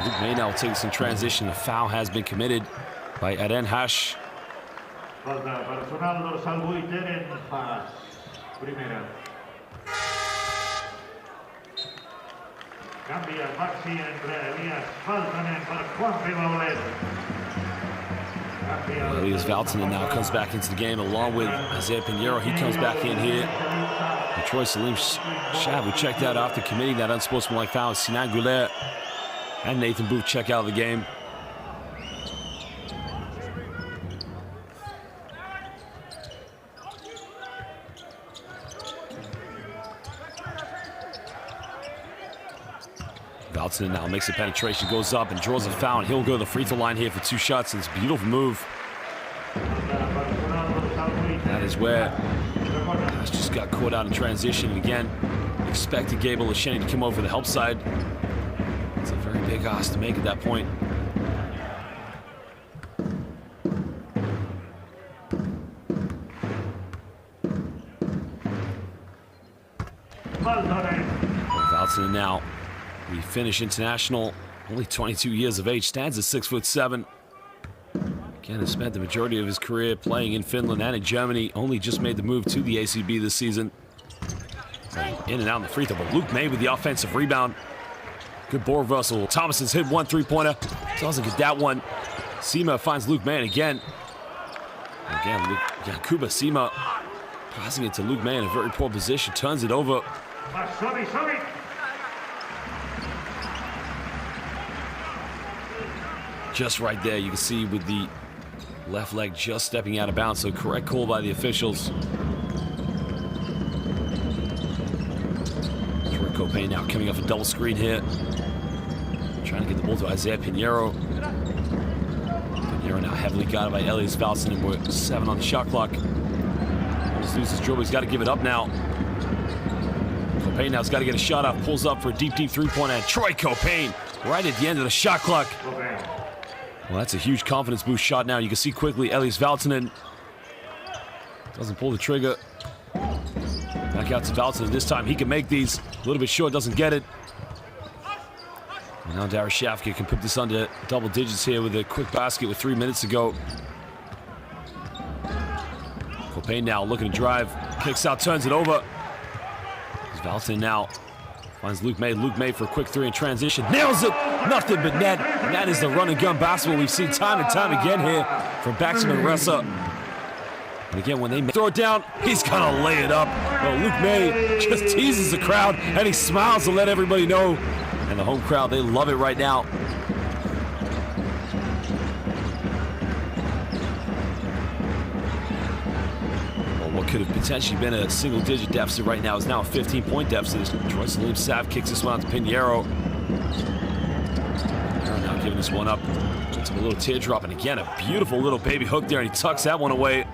Speaker 1: Luke May now will take some transition. A foul has been committed by Eren Hash.
Speaker 2: Falta personal dorsal 8 en fas primera. Canvia BAXI entre Elias Valtanen per Juan Pibaulet.
Speaker 1: Elias Valtanen now comes back into the game along with Isaiah Pinheiro. He comes back in here. And Troy Salim Shab, who checked out after committing that unsportsmanlike foul. Sinan Goulet and Nathan Booth check out of the game. Valtanen now makes a penetration, goes up and draws a foul, and he'll go to the free throw line here for 2 shots. And it's a beautiful move. That is where Ash just got caught out in transition. And again, expected Gabe Elisheni to come over the help side. It's a very big ask to make at that point. Valtanen now, the Finnish international, only 22 years of age, stands at 6'7". Again, has spent the majority of his career playing in Finland and in Germany. Only just made the move to the ACB this season. In and out in the free throw, but Luke May with the offensive rebound. Good ball reversal. Thomason's hit 1 3-pointer. Doesn't get that one. Sima finds Luke May again. Again, Yankuba Sima passing it to Luke May in a very poor position. Turns it over. Just right there, you can see with the left leg just stepping out of bounds. So correct call by the officials. Troy Copain now coming off a double screen here. Trying to get the ball to Isaiah Pinheiro. Pinheiro now heavily guarded by Elias Valtanen. We're 7 on the shot clock. Almost loses dribble. He's got to give it up now. Copain now's got to get a shot off. Pulls up for a deep 3-pointer. And Troy Copain right at the end of the shot clock. Well, that's a huge confidence boost shot now. You can see quickly Elias Valtanen doesn't pull the trigger. Back out to Valtanen. This time he can make these. A little bit short, doesn't get it. And now Darüssafaka can put this under double digits here with a quick basket with 3 minutes to go. Copain now looking to drive. Kicks out, turns it over. Valtanen now finds Luke May. Luke May for a quick 3 in transition. Nails it! Nothing but net. And that is the run and gun basketball we've seen time and time again here from BAXI Manresa. And again, when they throw it down, he's gonna lay it up. Well, Luke May just teases the crowd and he smiles to let everybody know. And the home crowd, they love it right now. What could have potentially been a single-digit deficit right now is now a 15-point deficit. Troy Salim Sav kicks this one out to Pinheiro. Pinheiro now giving this one up. It's a little teardrop, and again, a beautiful little baby hook there, and he tucks that one away.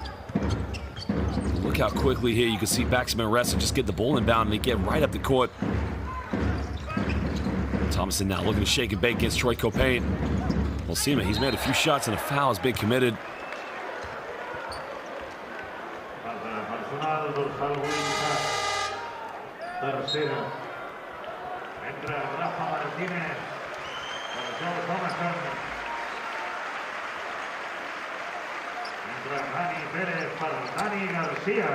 Speaker 1: Look how quickly here you can see BAXI Manresa just get the ball inbound, and they get right up the court. Thomason now looking to shake and bake against Troy Copain. Well, Sima, he's made a few shots, and a foul has been committed.
Speaker 2: Tercera. Entra Rafa Martínez. Joe Thomason. Entra Dani Pérez para Dani García.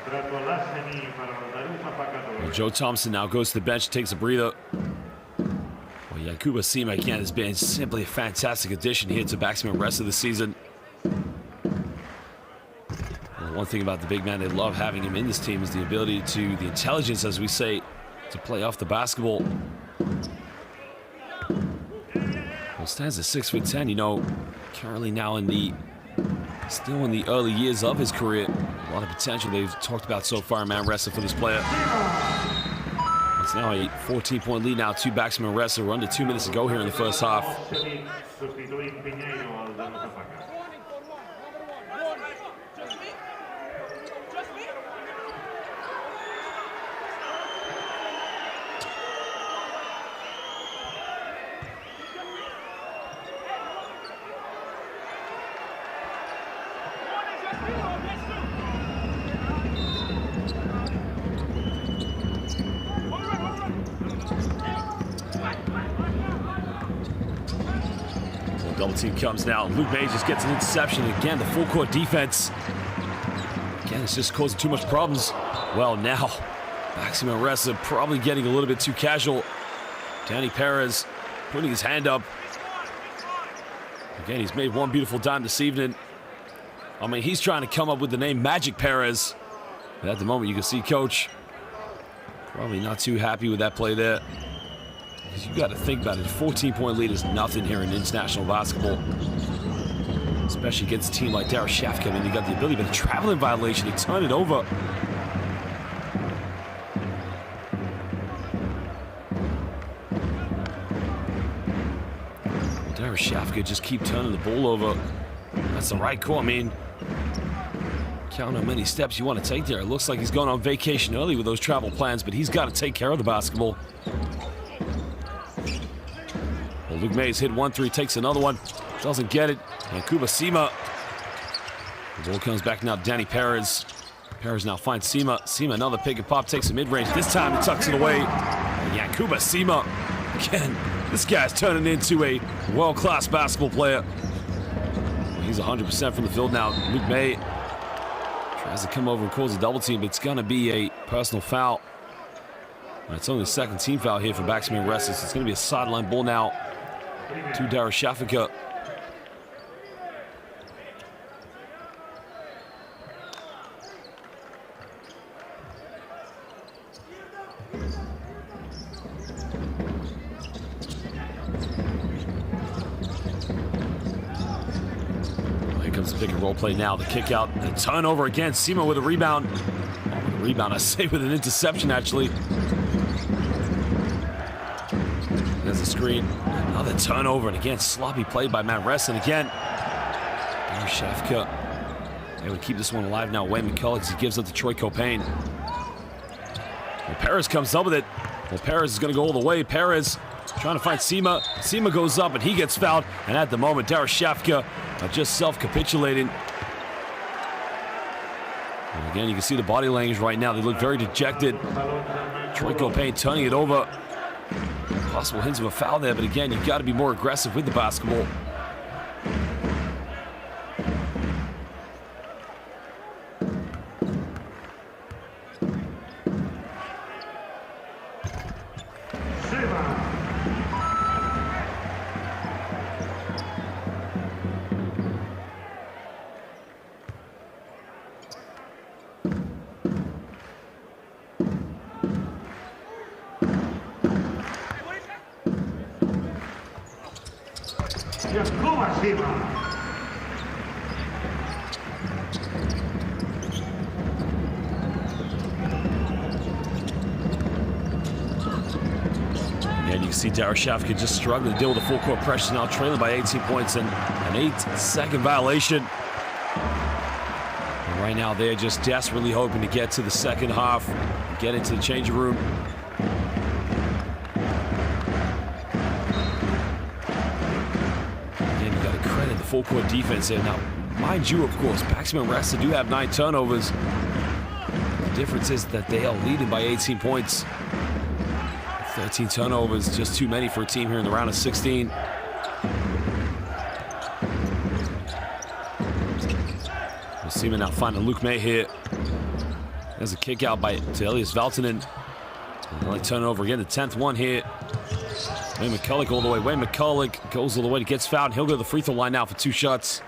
Speaker 2: Entra Colaseni para Darüssafaka.
Speaker 1: Joe Thompson now goes to the bench, takes a breather. Yankuba Sima again has been simply a fantastic addition here to BAXI Manresa this season. Well, one thing about the big man, they love having him in this team, is the ability to, the intelligence, as we say, to play off the basketball. Well, stands at 6'10", you know, currently now still in the early years of his career. A lot of potential they've talked about so far in Manresa for this player. It's now a 14-point lead now to BAXI Manresa. We're under 2 minutes to go here in the first half. Double team comes now. Luke May just gets an interception. Again, the full court defense. Again, it's just causing too much problems. Well, now, BAXI Manresa probably getting a little bit too casual. Danny Perez putting his hand up. Again, he's made one beautiful dime this evening. I mean, he's trying to come up with the name Magic Perez. But at the moment, you can see Coach probably not too happy with that play there. You got to think about it. A 14-point lead is nothing here in international basketball, especially against a team like Darüssafaka. I mean, they got the ability, but a traveling violation, they turn it over. Darüssafaka just keep turning the ball over. That's the right call. I mean, count how many steps you want to take there. It looks like he's gone on vacation early with those travel plans, but he's got to take care of the basketball. Well, Luke Mays hit 1-3, takes another one, doesn't get it. Yankuba Sima. The ball comes back now to Danny Perez. Perez now finds Sima. Sima, another pick and pop, takes a mid-range. This time he tucks it away. And Yankuba Sima, again, this guy's turning into a world-class basketball player. He's 100% from the field now. Luke May tries to come over and calls a double team, but it's going to be a personal foul. And it's only the second team foul here for BAXI Manresa. It's going to be a sideline ball now to Darüssafaka. Here comes the pick and roll play now. The kick out, the turnover again. Sima with a rebound. Oh, with a rebound, I say with an interception actually. There's a screen. Another turnover, and again, sloppy play by Manresa. And again, Darüssafaka able to keep this one alive now. Wayne McCullough, he gives up to Troy Copain. Well, Perez comes up with it. Well, Perez is going to go all the way. Perez trying to find Sima. Sima goes up, and he gets fouled. And at the moment, Darüssafaka just self-capitulating. And again, you can see the body language right now. They look very dejected. Troy Copain turning it over. Possible hints of a foul there, but again, you've got to be more aggressive with the basketball. And you can see Darüssafaka just struggling to deal with the full court pressure, now trailing by 18 points and an 8-second violation. And right now they're just desperately hoping to get to the second half, get into the changing room. Again, you got to credit the full court defense here. Now, mind you, of course, BAXI Manresa do have 9 turnovers. The difference is that they are leading by 18 points. 13 turnovers, just too many for a team here in the round of 16. We'll see him now finding Luke May here. There's a kick out to Elias Valtonen. Only turnover again, the 10th one here. Wayne McCulloch all the way. Wayne McCulloch goes all the way. He gets fouled. And he'll go to the free throw line now for 2 shots.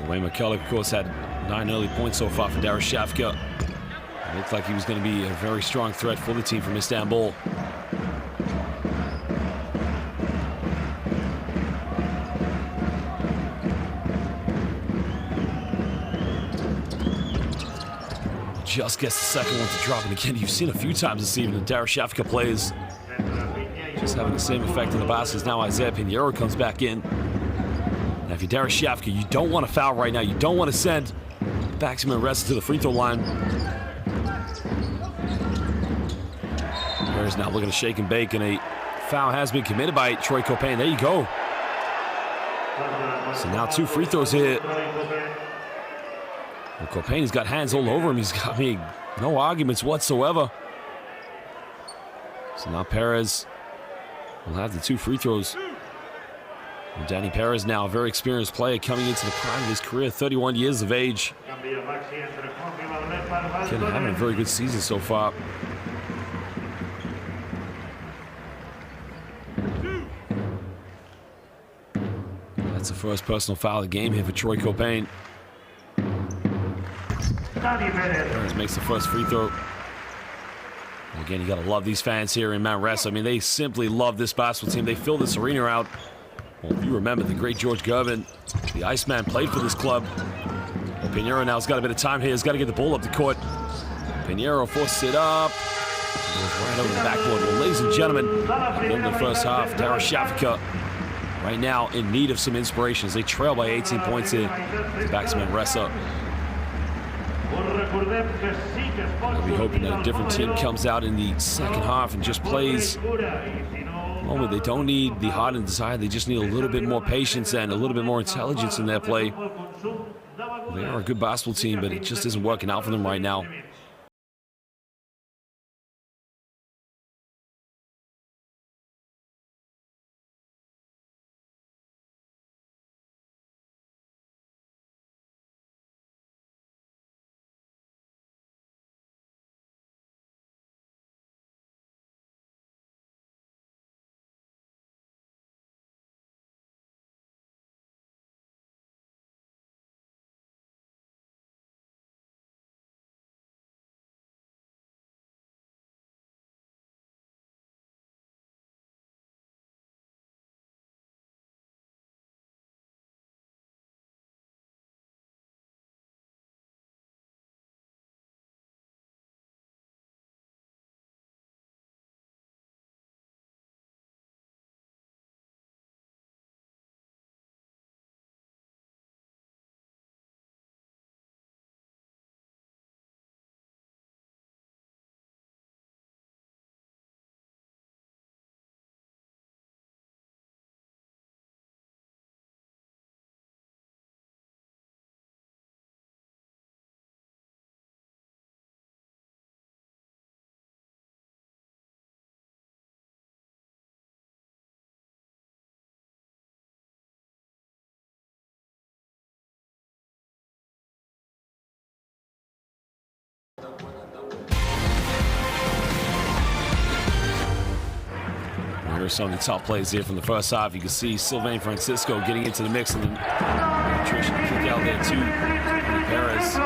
Speaker 1: Wayne McCulloch, of course, had 9 early points so far for Darüssafaka. It looked like he was going to be a very strong threat for the team from Istanbul. Just gets the second one to drop, and again, you've seen a few times this evening the Darüssafaka players just having the same effect in the baskets. Now Isaiah Pinheiro comes back in. Now, if you're Darüssafaka, you don't want to foul right now. You don't want to send BAXI Manresa to the free throw line. There's now looking to shake and bake, and a foul has been committed by Troy Copain. There you go. So now 2 free throws here. Well, Copain has got hands all over him. He's got no arguments whatsoever. So now Perez will have the 2 free throws. And Danny Perez now a very experienced player coming into the prime of his career, 31 years of age. Again, having a very good season so far. That's the first personal foul of the game here for Troy Copain. Perez makes the first free throw. Again, you got to love these fans here in Manresa. I mean, they simply love this basketball team. They fill this arena out. Well, if you remember, the great George Gervin, the Iceman, played for this club. Well, Pinheiro now has got a bit of time here. He's got to get the ball up the court. Pinheiro forces it up. Goes right over the backboard. Well, ladies and gentlemen, at the end of the first half, Darüssafaka right now in need of some inspiration as they trail by 18 points here to BAXI Manresa. I'll be hoping that a different team comes out in the second half and just plays. Well, they don't need the heart and desire. They just need a little bit more patience and a little bit more intelligence in their play. They are a good basketball team, but it just isn't working out for them right now. Here's some of the top plays here from the first half. You can see Sylvain Francisco getting into the mix, and then nutrition kick out there too. Perez.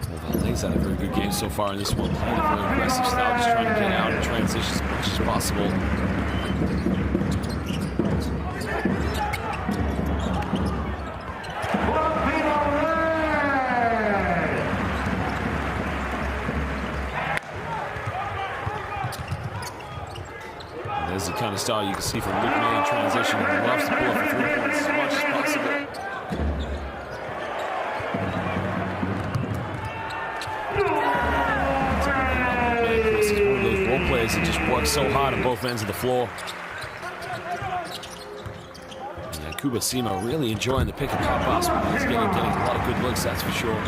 Speaker 1: Well, Valdez had a very good game so far in this one. Playing a very aggressive style, just trying to get out and transition as much as possible. There's the kind of style you can see from Luke May in transition. He loves to pull up for 3 points as much as possible. This is one of those role players that just works so hard on both ends of the floor. And Kubasima really enjoying the pick and pop basketball. He's getting a lot of good looks, that's for sure.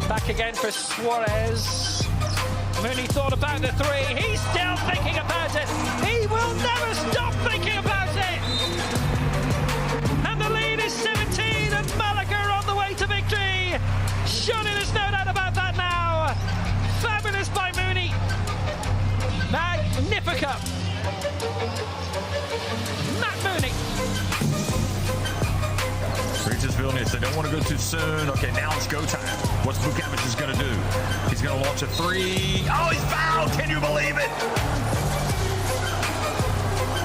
Speaker 3: Back again for Suarez. Mooney thought about the three. He's still thinking about it. He will never stop thinking about it. And the lead is 17 and Malaga on the way to victory. Surely there's no doubt about that now. Fabulous by Mooney. Magnifica. Matt Mooney.
Speaker 4: Reaches Vilnius, they don't want to go too soon. Okay, now it's go time. What's Vukovic is going to do? He's going to launch a three. Oh, he's fouled! Can you believe it?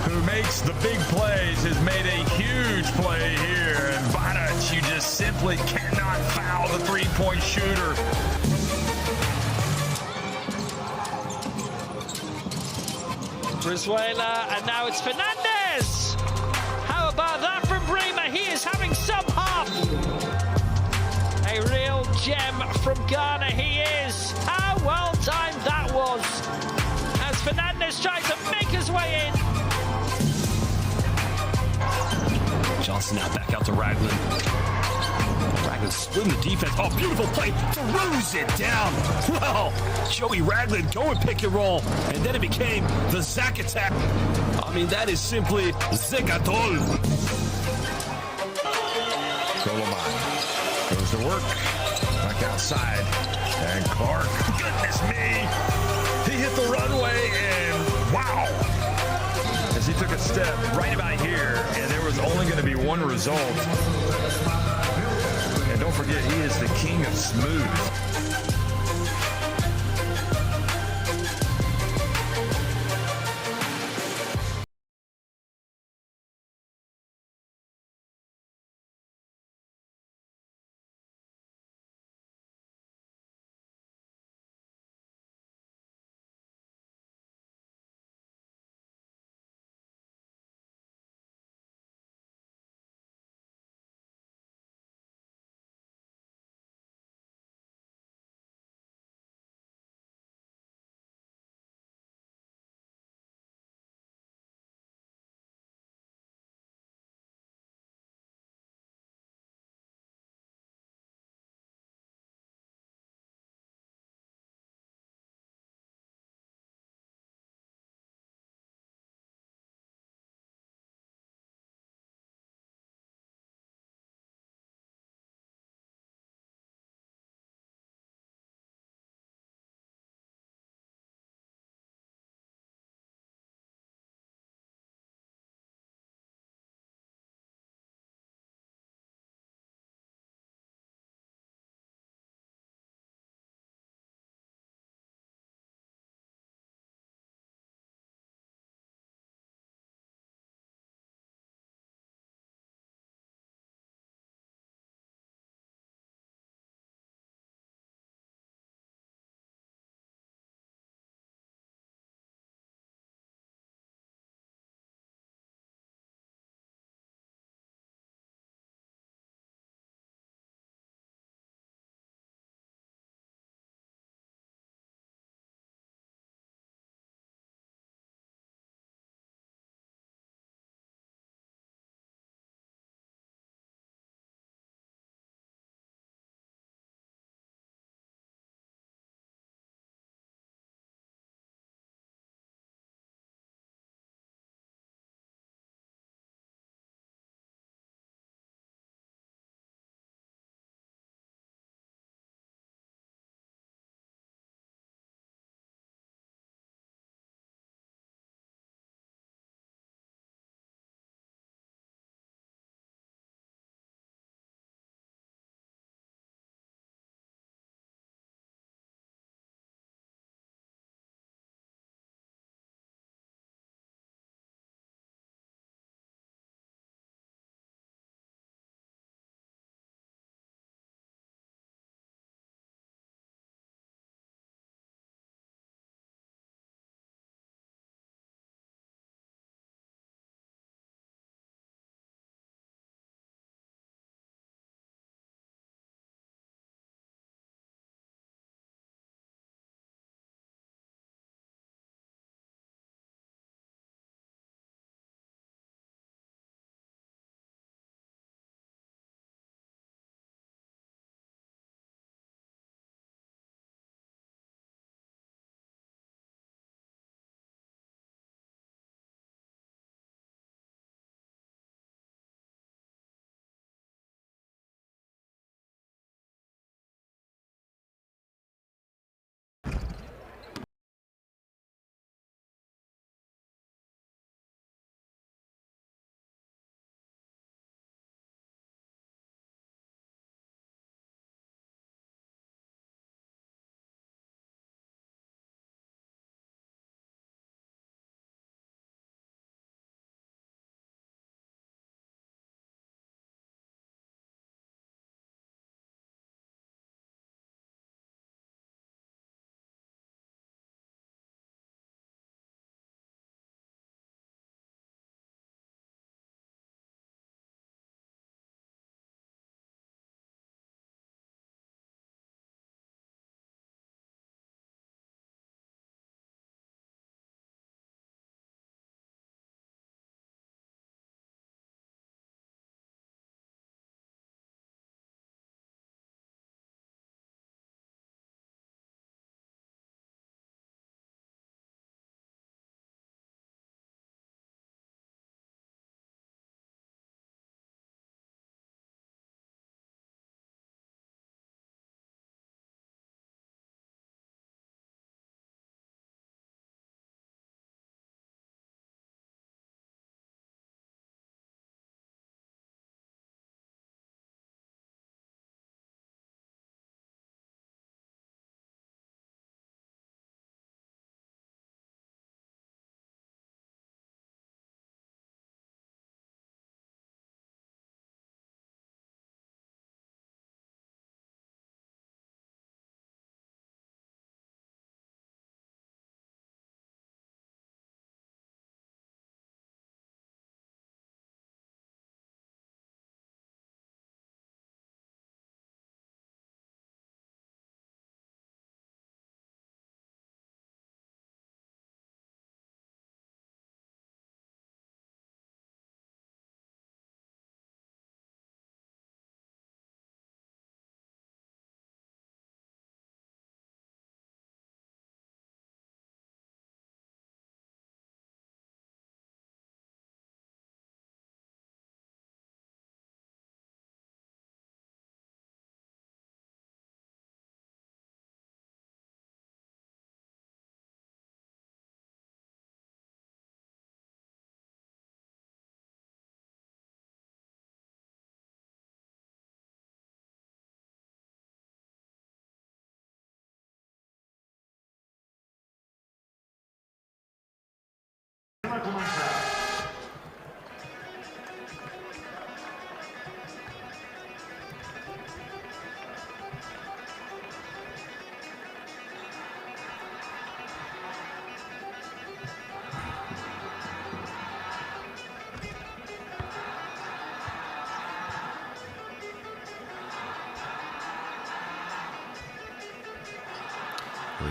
Speaker 4: Who makes the big plays has made a huge play here. And Banac, you just simply cannot foul the three-point shooter.
Speaker 3: Brizuela, and now it's Fernandez. How about that from Bremer? He is having some half. A real gem from Ghana, he is. How well timed that was. As Fernandez tries to make his way in.
Speaker 1: Johnson now back out to Ragland. Ragland splitting the defense. Oh, beautiful play. Throws it down. Well, Joey Ragland going pick and roll. And then it became the Zach attack. I mean, that is simply Zegatol.
Speaker 4: Solomon goes to work. Back outside. And Clark, goodness me. He hit the runway and wow. As he took a step right about here, and there was only going to be one result. And don't forget, he is the king of smooth.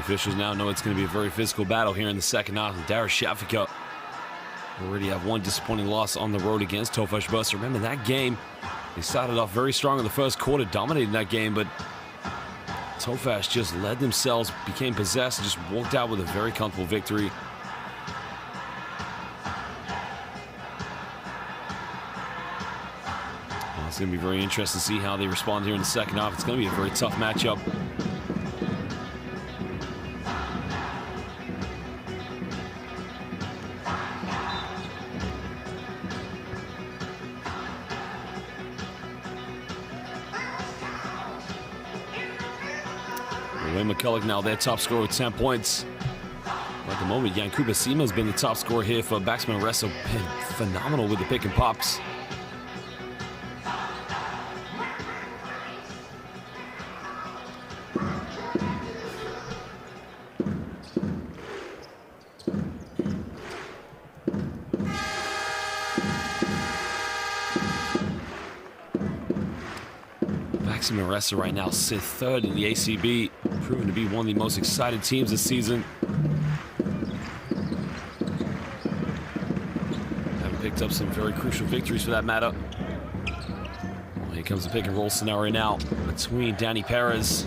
Speaker 1: officials now know it's going to be a very physical battle here in the second half. Darüssafaka already have one disappointing loss on the road against Tofaş Bursa. Remember that game, they started off very strong in the first quarter, dominating that game, but Tofaş just led themselves, became possessed, and just walked out with a very comfortable victory. Well, it's going to be very interesting to see how they respond here in the second half. It's going to be a very tough matchup. McCulloch now their top scorer with 10 points. At the moment, Yankuba Sima has been the top scorer here for BAXI Manresa. Been phenomenal with the pick and pops. BAXI Manresa right now sit third in the ACB, proven to be one of the most excited teams this season. Having picked up some very crucial victories for that matter. Well, here comes the pick and roll scenario now between Danny Perez.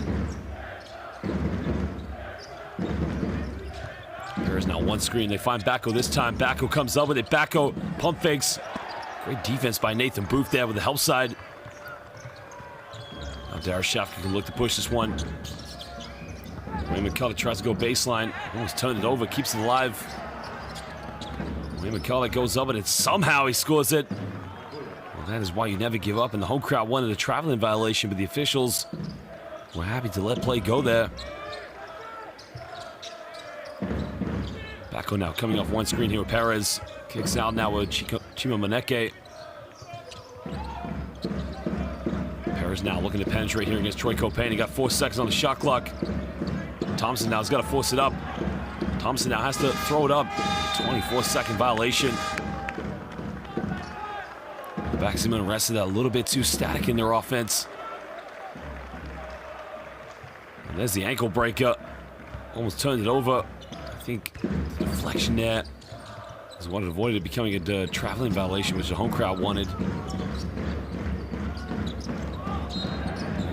Speaker 1: Perez now one screen. They find Backo this time. Backo comes up with it. Backo pump fakes. Great defense by Nathan Booth there with the help side. Now Darüssafaka can look to push this one. Wayne McCulloch tries to go baseline. Almost turned it over, keeps it alive. Wayne McCulloch goes up and somehow he scores it. Well, that is why you never give up. And the home crowd wanted a traveling violation, but the officials were happy to let play go there. Backo now coming off one screen here with Perez. Kicks out now with Chima Maneke. Perez now looking to penetrate here against Troy Copain. He got 4 seconds on the shot clock. Thompson now has got to force it up. Thompson now has to throw it up. 24-second violation. BAXI Manresa that a little bit too static in their offense. And there's the ankle breaker. Almost turned it over. I think the deflection there was wanted to avoid it becoming a traveling violation, which the home crowd wanted.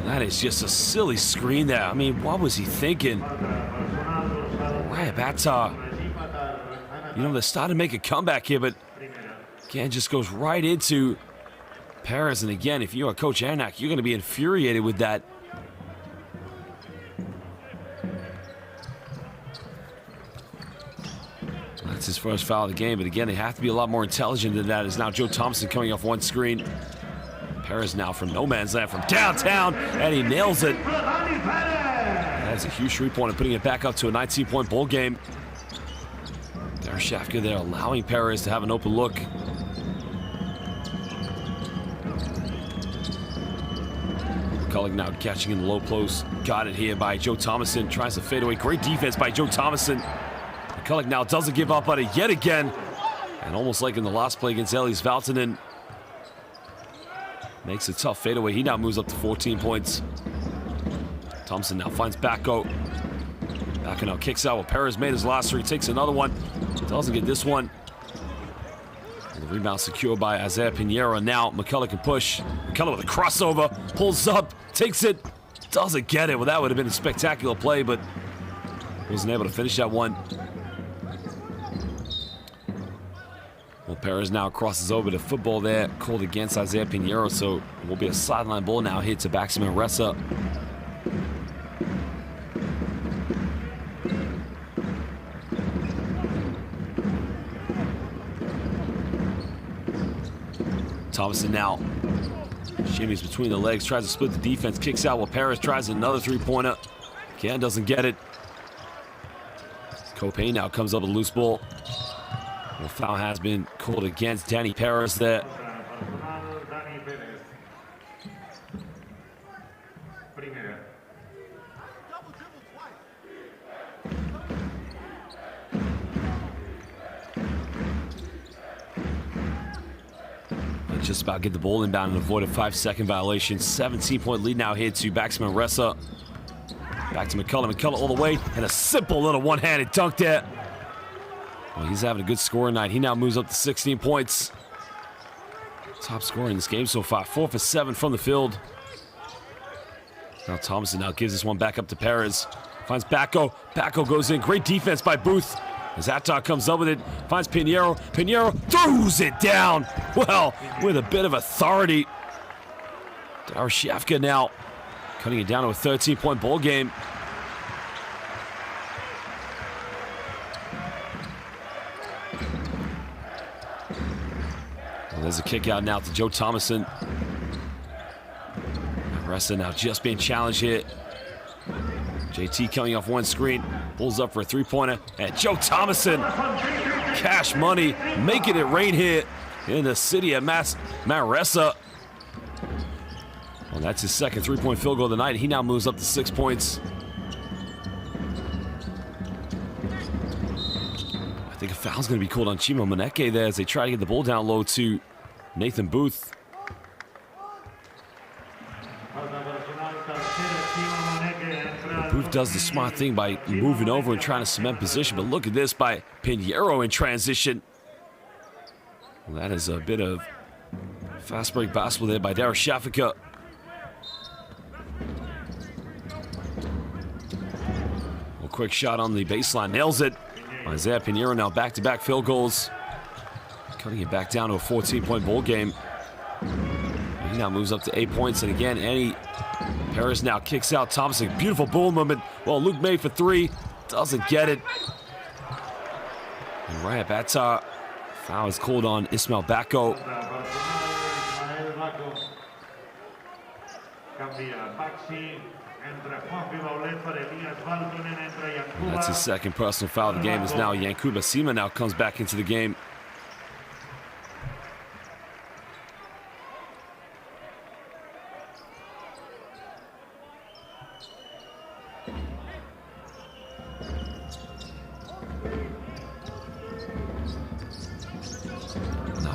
Speaker 1: That is just a silly screen there. I mean, what was he thinking? Right, Bata. You know, they're starting to make a comeback here, but again, just goes right into Perez. And again, if you're Coach Anak, you're going to be infuriated with that. That's his first foul of the game, but again, they have to be a lot more intelligent than that. As now Joe Thompson coming off one screen. Perez now from no man's land from downtown, and he nails it. That's a huge three-pointer, putting it back up to a 19-point ball game. Darüssafaka there allowing Perez to have an open look. McCulloch now catching in the low post. Got it here by Joe Thomason. Tries to fade away. Great defense by Joe Thomason. McCulloch now doesn't give up on it yet again. And almost like in the last play against Elias Valtonen. Makes a tough fadeaway. He now moves up to 14 points. Thompson now finds Backo. Backo now kicks out. Well, Perez made his last three. Takes another one. Doesn't get this one. And the rebound secured by Isaiah Pinheiro. Now McCulloch can push. McCulloch with a crossover. Pulls up. Takes it. Doesn't get it. Well, that would have been a spectacular play, but wasn't able to finish that one. Well, Perez now crosses over to football there, called against Isaiah Pinheiro, so it will be a sideline ball now here to BAXI Manresa. Thomason now shimmies between the legs, tries to split the defense, kicks out while Perez tries another three-pointer. Again, doesn't get it. Copain now comes up with a loose ball. Well, foul has been called against Danny Perez there. Just about get the ball inbound and avoid a 5-second violation. 17-point lead now here to BAXI Manresa. Back to McCullough. McCullough all the way, and a simple little one-handed dunk there. Well, he's having a good scoring night. He now moves up to 16 points. Top scorer in this game so far. 4 for 7 from the field. Now Thompson now gives this one back up to Perez. Finds Backo. Backo goes in. Great defense by Booth. As Attar comes up with it, finds Pinheiro. Pinheiro throws it down. Well, with a bit of authority. Darüssafaka now cutting it down to a 13-point ball game. Well, there's a kick out now to Joe Thomason. Manresa now just being challenged here. JT coming off one screen, pulls up for a three-pointer, and Joe Thomason, cash money, making it rain here in the city of Manresa. Well, that's his second three-point field goal of the night. He now moves up to 6 points. I think a foul's going to be called on Chimo Maneke there as they try to get the ball down low to Nathan Booth. Booth does the smart thing by moving over and trying to cement position, but look at this by Pinheiro in transition. Well, that is a bit of fast break basketball there by Darüssafaka. Well, quick shot on the baseline, nails it. Isaiah Pinheiro now back-to-back field goals, cutting it back down to a 14-point ball game. He now moves up to 8 points, and again, Perez now kicks out Thompson. Beautiful ball movement. Well, Luke made for three. Doesn't get it. And right up Attar. Foul is called on Ismail Backo. That's his second personal foul of the game. As now Yankuba Sima now comes back into the game.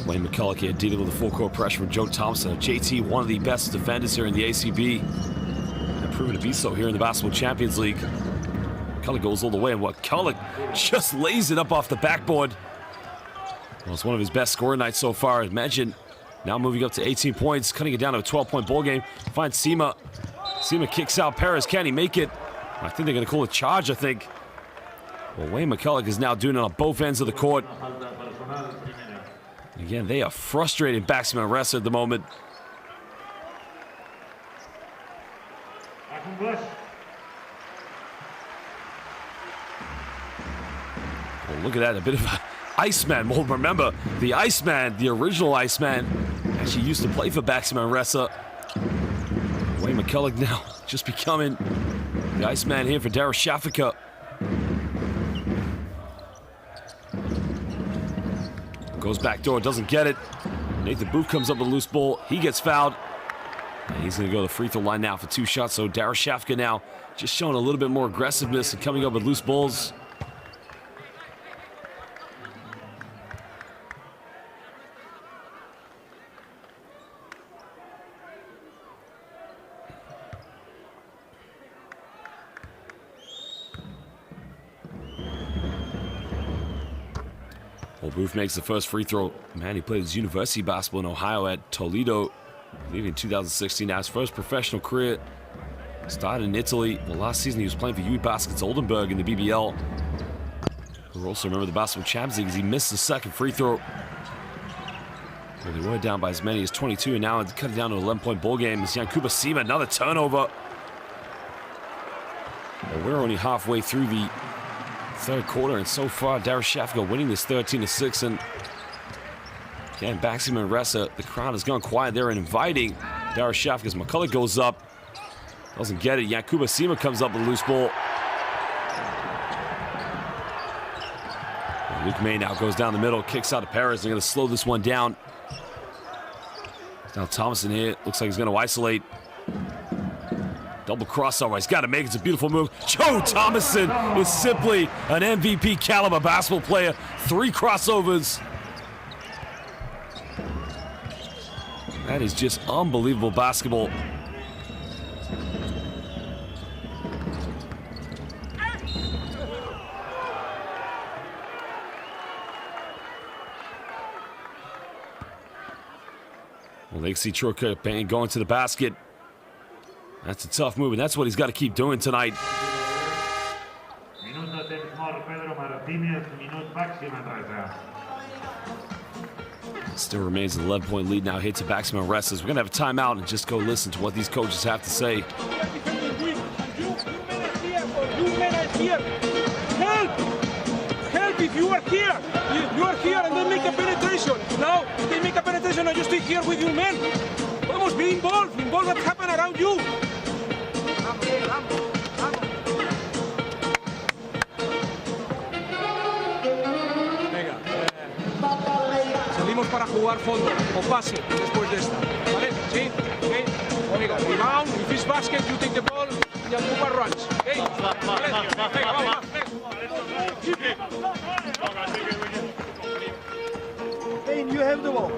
Speaker 1: Wayne McCullough here dealing with the full-court pressure from Joe Thompson. JT, one of the best defenders here in the ACB. And proven to be so here in the Basketball Champions League. McCullough goes all the way, and what McCullough just lays it up off the backboard. Well, it's one of his best scoring nights so far. As mentioned, now moving up to 18 points, cutting it down to a 12-point ball game. Finds Sima. Sima kicks out Perez. Can he make it? I think they're going to call a charge, I think. Well, Wayne McCullough is now doing it on both ends of the court. Again, they are frustrating BAXI Manresa at the moment. Well, look at that, a bit of an Iceman. Well, remember, the Iceman, the original Iceman, actually used to play for BAXI Manresa. Wayne McCullough now just becoming the Iceman here for Darüssafaka. Goes back door, doesn't get it. Nathan Booth comes up with a loose ball. He gets fouled. And he's going to go to the free throw line now for 2 shots. So Darüssafaka now just showing a little bit more aggressiveness and coming up with loose balls. Well, Booth makes the first free throw. Man, he played his university basketball in Ohio at Toledo, I believe in 2016. Now his first professional career started in Italy. Well, last season he was playing for UE Baskets Oldenburg in the BBL. We'll also remember the Basketball Champions League as he missed the second free throw. Well, they were down by as many as 22, and now cut it down to an 11-point ball game. It's Yankuba Sima, another turnover. Well, we're only halfway through the third quarter, and so far Darüssafaka winning this 13-6. And again, BAXI Manresa, the crowd has gone quiet there and inviting Darüssafaka as McCullough goes up, doesn't get it. Yankuba Sima comes up with a loose ball. And Luke May now goes down the middle, kicks out to Perez. They're going to slow this one down. Now Thompson here, looks like he's going to isolate. Double crossover, he's got to make it. It's a beautiful move. Joe Thomason is simply an MVP caliber basketball player. 3 crossovers. That is just unbelievable basketball. Well, they see Copain going to the basket. That's a tough move, and that's what he's got to keep doing tonight.
Speaker 2: Minut de temps mort, Pedro Martínez, minut BAXI Manresa.
Speaker 1: Still remains an 11-point lead now here to BAXI Manresa. We're going to have a timeout and just go listen to what these coaches have to say.
Speaker 5: Help if you are here. You are here and they make a penetration. Now they make a penetration and you stay here with your men. Vamos, be involved. Involve what happen around you. Venga. Salimos para jugar fondo o pase después de esta. ¿Vale? Sí. Okay. Venga, rebound. If it's basket, you take the ball and move runs. Okay. Vale. Venga, vamos.
Speaker 6: You have the ball.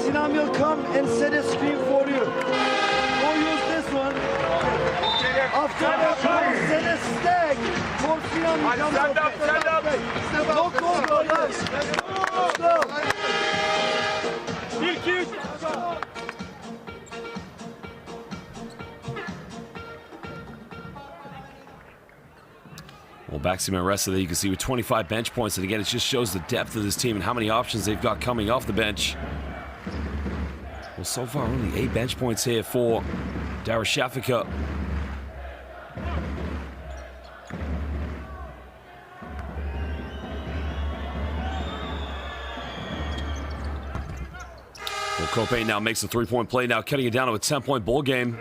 Speaker 6: Sinan will come and set a screen for you. Go use this one. After that, set a stack for Sinan.
Speaker 5: Stand up, stand up.
Speaker 6: Look over, guys. Let's go.
Speaker 5: Kill.
Speaker 1: Well, BAXI Manresa there you can see with 25 bench points, and again, it just shows the depth of this team and how many options they've got coming off the bench. Well, so far, only 8 bench points here for Darüssafaka. Well, Copain now makes a 3-point play now, cutting it down to a 10-point ball game.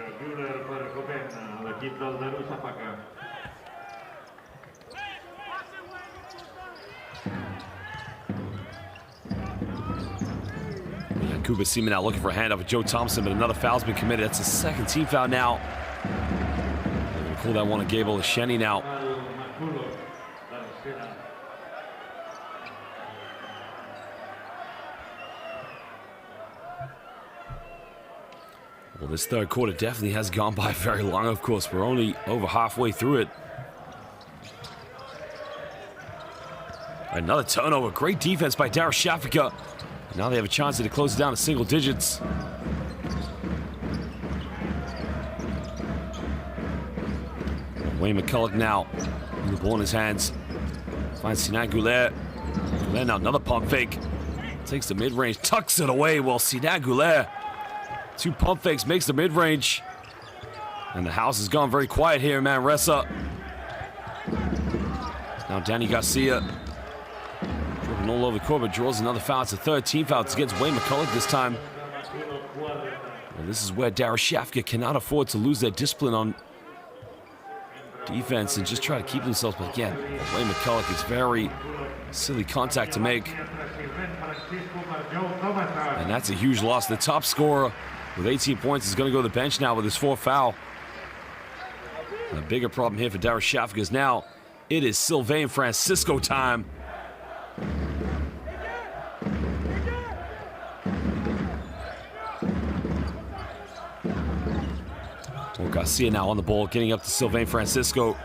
Speaker 1: Kuba Seaman now looking for a handoff with Joe Thompson, but another foul's been committed. That's the second team foul now. They're going to call that one on Gable Asheni now. Well, this third quarter definitely has gone by very long, of course. We're only over halfway through it. Another turnover. Great defense by Darüssafaka. Now they have a chance to close it down to single digits. Wayne McCulloch now with the ball in his hands. Finds Sinan Goulet. Goulet now another pump fake. Takes the mid-range, tucks it away. Well, Sinan Goulet, 2 pump fakes, makes the mid-range. And the house has gone very quiet here in Manresa. Now Danny Garcia dribbling all over the court, but draws another foul. It's a third team foul. It's against Wayne McCulloch this time. Well, this is where Darüssafaka cannot afford to lose their discipline on defense and just try to keep themselves. But again, Wayne McCulloch is very silly contact to make. And that's a huge loss. The top scorer with 18 points is going to go to the bench now with his 4th foul. And the bigger problem here for Darüssafaka is now it is Sylvain Francisco time. Well, Garcia now on the ball, getting up to Sylvain Francisco.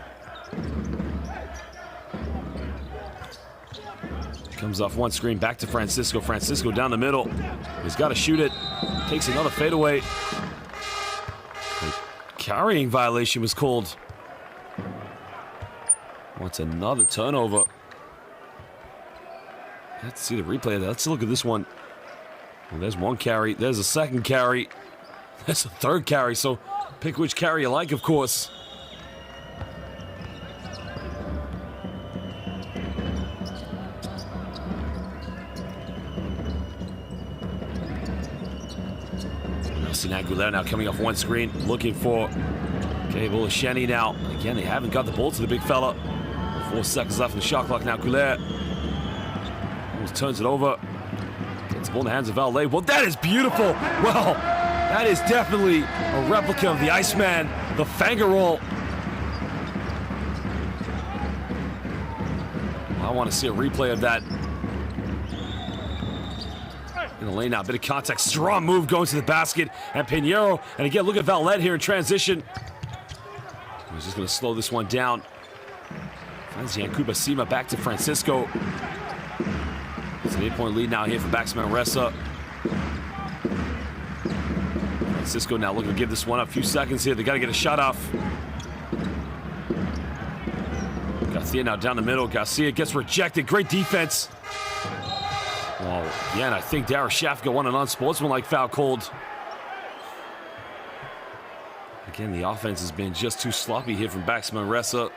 Speaker 1: Comes off one screen, back to Francisco. Francisco down the middle. He's got to shoot it. Takes another fadeaway. The carrying violation was called. Wants another turnover. Let's see the replay of that. Let's look at this one. Well, there's one carry. There's a second carry. There's a third carry. So pick which carry you like, of course. Sinan Goulet now coming off one screen, looking for Gable Asheni now. Again, they haven't got the ball to the big fella. 4 seconds left in the shot clock now. Goulet almost turns it over. Gets the ball in the hands of Valet. Well, that is beautiful. Well, that is definitely a replica of the Iceman, the Fanger roll. I want to see a replay of that. In the lane now, bit of contact, strong move going to the basket, and Pinheiro, and again, look at Valet here in transition. He's just going to slow this one down. Finds Yankuba Sima back to Francisco. It's an 8-point lead now here for BAXI Manresa. Francisco now looking to give this one up. A few seconds here. They got to get a shot off. Garcia now down the middle. Garcia gets rejected. Great defense. Well, again, I think Darüssafaka won an unsportsmanlike foul called. Again, the offense has been just too sloppy here from BAXI Manresa.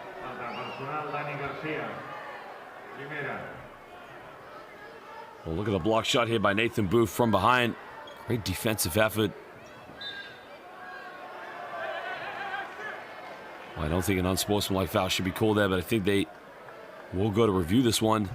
Speaker 1: Well, look at the block shot here by Nathan Booth from behind. Great defensive effort. Well, I don't think an unsportsmanlike foul should be called there, but I think they will go to review this one.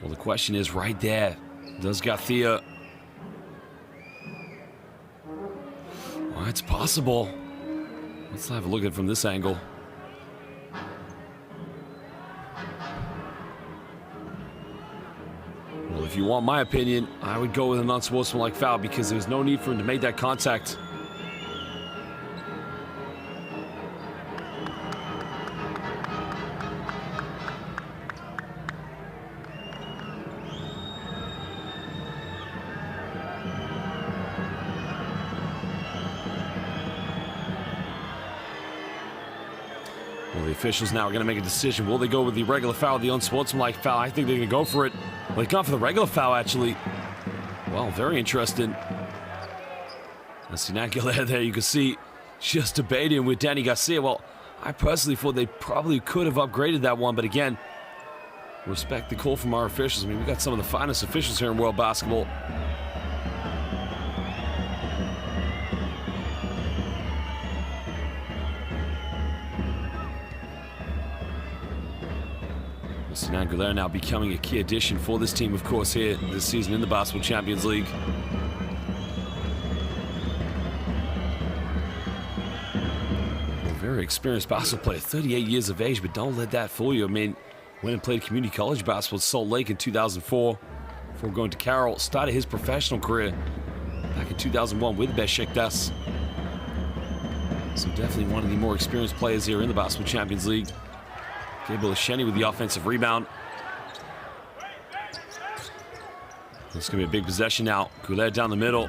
Speaker 1: Well, the question is right there. Does Garcia? Well, it's possible. Let's have a look at it from this angle. Well, if you want my opinion, I would go with an unsportsmanlike foul because there's no need for him to make that contact. Well, the officials now are going to make a decision. Will they go with the regular foul or the unsportsmanlike foul? I think they're going to go for it. Well, they've gone for the regular foul, actually. Well, very interesting. Sinan Giller there, you can see, just debating with Danny Garcia. Well, I personally thought they probably could have upgraded that one, but again, respect the call from our officials. I mean, we've got some of the finest officials here in world basketball. Sinan Giller now becoming a key addition for this team, of course, here this season in the Basketball Champions League. A very experienced basketball player, 38 years of age, but don't let that fool you. I mean, went and played community college basketball at Salt Lake in 2004 before going to Carroll. Started his professional career back in 2001 with Besiktas. So definitely one of the more experienced players here in the Basketball Champions League. Gabriel Asheni with the offensive rebound. It's going to be a big possession now. Goulet down the middle.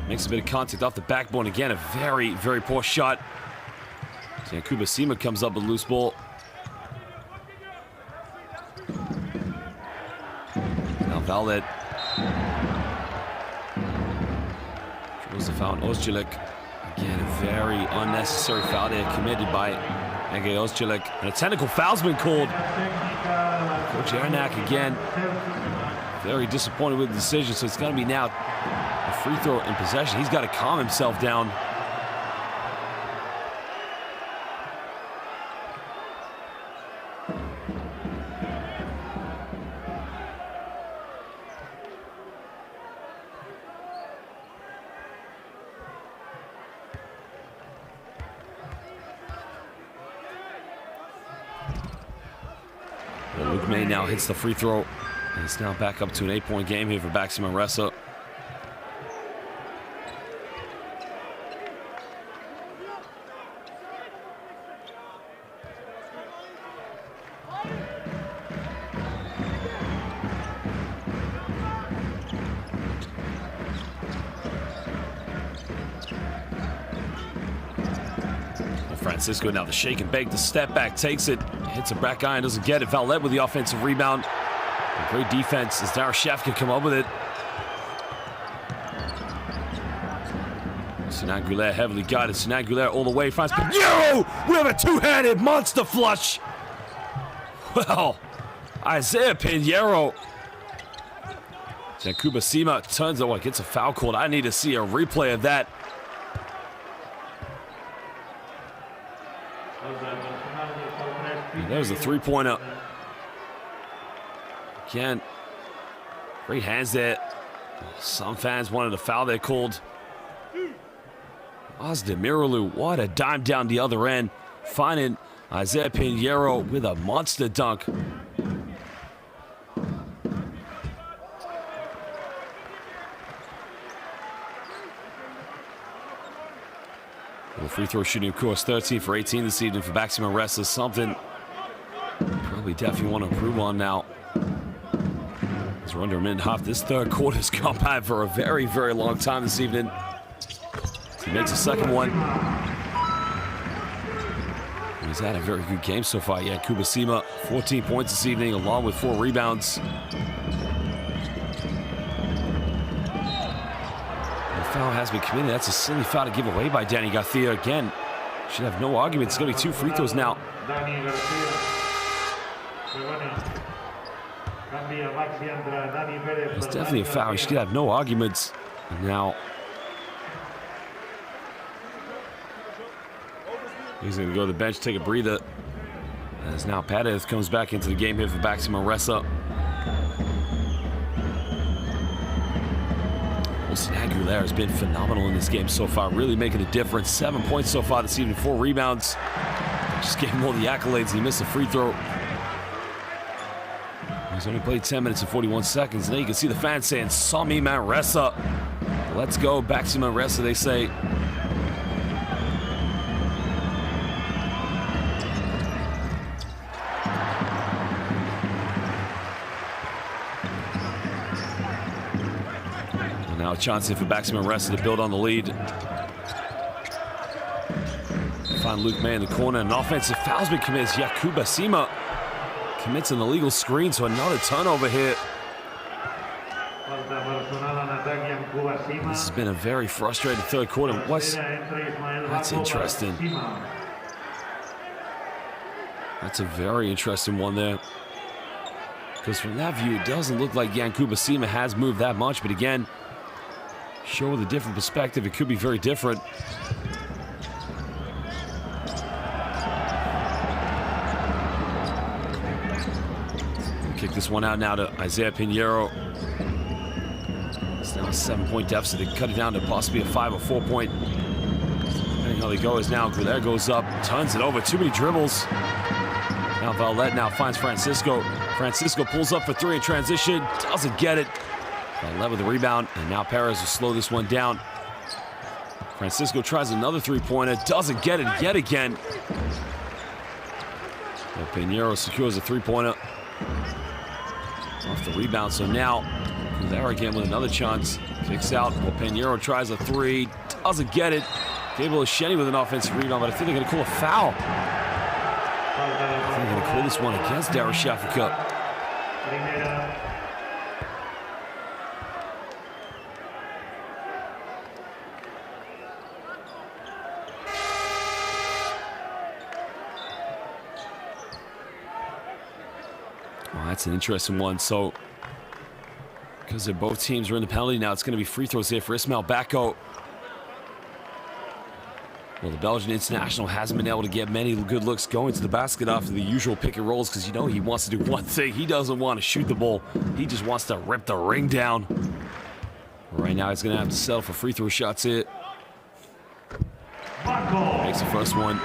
Speaker 1: Makes a bit of contact off the backbone. Again, a very, very poor shot. Yankuba Sima comes up with a loose ball. Now Valdet. Draws the foul on Ozcilek. Again, a very unnecessary foul there committed by Ege Ozcilek. And a technical foul's been called. Coach Ernak again. Very disappointed with the decision, so it's going to be now a free throw in possession. He's got to calm himself down. Well, Luke May now hits the free throw. And it's now back up to an 8-point game here for BAXI Manresa. Francisco now the shake and bake, the step back, takes it, hits a back iron, doesn't get it. Vallet with the offensive rebound. A great defense as Darüssafaka come up with it. Sinan Goulet heavily guided. Sinan Goulet all the way, finds Pinheiro with a two-handed monster flush. Well, Isaiah Pinheiro. Yankuba Sima turns it, gets a foul called. I need to see a replay of that. And there's a three-pointer. Again, great hands there. Some fans wanted a foul they called. Ozdemiroğlu, what a dime down the other end. Finding Isaiah Pinheiro with a monster dunk. Well, free throw shooting, of course, 13 for 18 this evening for BAXI Manresa. Something probably definitely want to improve on now. As we're under a minute and a half. This third quarter's gone by for a very, very long time this evening. He makes a second one. He's had a very good game so far. Yankuba Sima, 14 points this evening, along with 4 rebounds. Foul has been committed. That's a silly foul to give away by Danny Garcia. Again, should have no argument. It's going to be 2 free throws now. It's definitely a foul. He should have no arguments. And now he's going to go to the bench, take a breather. As now Perez comes back into the game here for BAXI Manresa. Aguilera has been phenomenal in this game so far, really making a difference. 7 points so far this evening, 4 rebounds. Just gave him all the accolades. He missed a free throw. He's only played 10 minutes and 41 seconds. Now you can see the fans saying, Sami Manresa. Let's go, BAXI Manresa, they say. Now a chance here for BAXI Manresa to build on the lead. Find Luke May in the corner. An offensive foul's been committed. Yankuba Sima commits an illegal screen, so another turnover here. This has been a very frustrating third quarter. That's interesting. That's a very interesting one there. Because from that view, it doesn't look like Yankuba Sima has moved that much, but again, show with a different perspective, it could be very different. Kick this one out now to Isaiah Pinheiro. It's now a 7-point deficit. They cut it down to possibly a 5 or 4 point. Depending how they go is now. There goes up, turns it over. Too many dribbles. Now Valette now finds Francisco. Francisco pulls up for 3 in transition. Doesn't get it. Valette with the rebound. And now Perez will slow this one down. Francisco tries another 3-pointer. Doesn't get it yet again. Well, Pinheiro secures a 3-pointer. Off the rebound, so now there again with another chance. Kicks out. Well, Pinheiro tries a 3. Doesn't get it. Gabriel Isheni with an offensive rebound, but I think they're going to call a foul. I think they're going to call this one against Darüssafaka. That's an interesting one. So, because both teams are in the penalty now, it's going to be free throws here for Ismail Bako. Well, the Belgian international hasn't been able to get many good looks going to the basket after the usual pick and rolls, because you know he wants to do one thing. He doesn't want to shoot the ball. He just wants to rip the ring down. Right now, he's going to have to settle for free throw shots here. Makes the first one.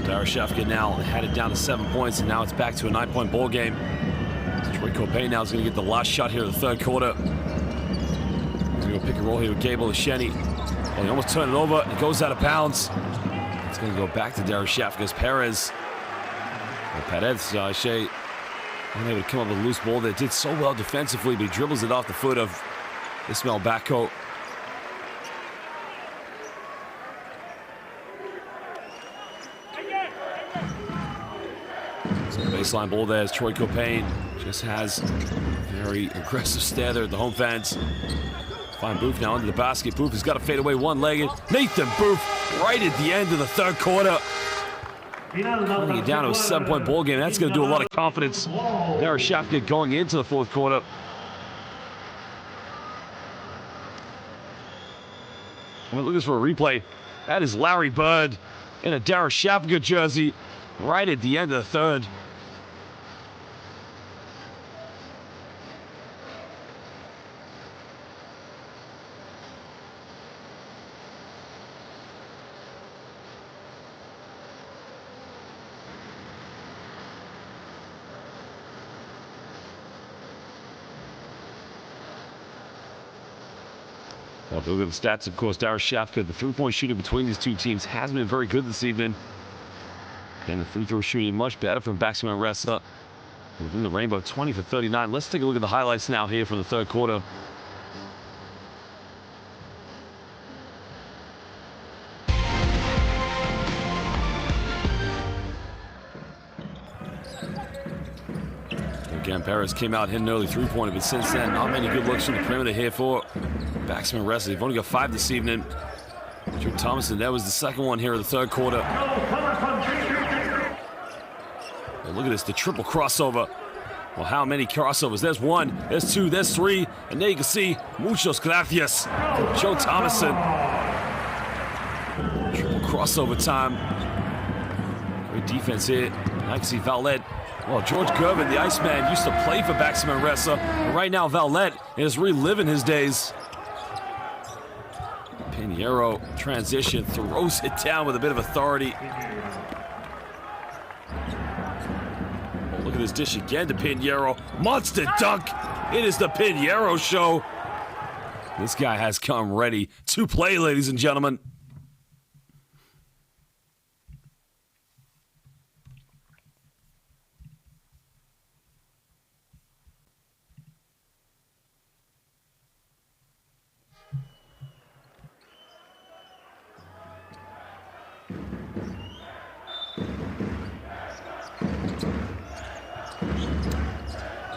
Speaker 1: Darüssafaka now had it down to 7 points, and now it's back to a 9-point ball game. Troy Copay now is going to get the last shot here of the third quarter. He's going to go pick and roll here with Gabriel Isheni. Well, he almost turned it over. It goes out of bounds. It's going to go back to Darüssafaka as Perez Perez, Shea, unable to come up with a loose ball that did so well defensively, but he dribbles it off the foot of Ismail Bako. So baseline ball there as Troy Copain just has a very aggressive stare there at the home fans. Find Booth now under the basket. Booth has got to fade away one-legged. Nathan Booth right at the end of the third quarter. Putting it down to a 7-point ball game. That's going to do a lot of confidence. Darüssafaka going into the fourth quarter. Well, look at this for a replay. That is Larry Bird in a Darüssafaka jersey right at the end of the third. Well, if you look at the stats, of course, Darüssafaka, the three-point shooting between these two teams hasn't been very good this evening. And the free-throw shooting much better from BAXI Manresa. Within the rainbow, 20 for 39. Let's take a look at the highlights now here from the third quarter. Again, Perez came out hitting an early three-pointer, but since then, not many good looks from the perimeter here for BAXI Manresa. They've only got 5 this evening. Joe Thomason, that was the second one here in the third quarter. Well, look at this, the triple crossover. Well, how many crossovers? There's 1, there's 2, there's 3, and there you can see muchos gracias from Joe Thomason. Triple crossover time. Great defense here. I can see Valette. Well, George Gervin, the Iceman, used to play for BAXI Manresa, and right now Valette is reliving his days. Pinheiro transition, throws it down with a bit of authority. Oh, look at this dish again to Pinheiro. Monster dunk. It is the Pinheiro show. This guy has come ready to play, ladies and gentlemen.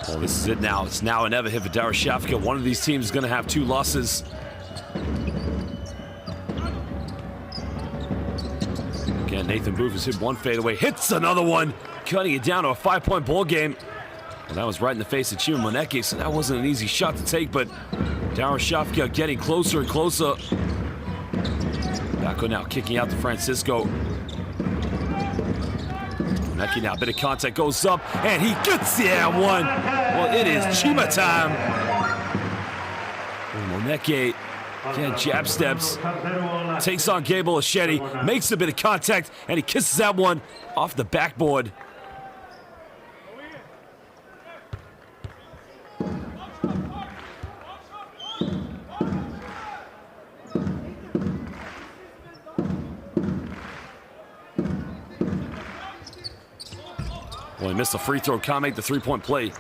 Speaker 1: Well, this is it now. It's now or never hit for Darüssafaka. One of these teams is going to have 2 losses. Again, Nathan Booth has hit 1 fadeaway. Hits another one. Cutting it down to a 5-point ball game. Well, that was right in the face of Chima Moneke, so that wasn't an easy shot to take, but Darüssafaka getting closer and closer. Bako now kicking out to Francisco. Moneke now, a bit of contact, goes up, and he gets the and one. Well, it is Chima time. Moneke, again, jab steps, takes on Gabriel Eshedi, makes a bit of contact, and he kisses that one off the backboard. Well, he missed the free throw, can't make the 3-point play. Here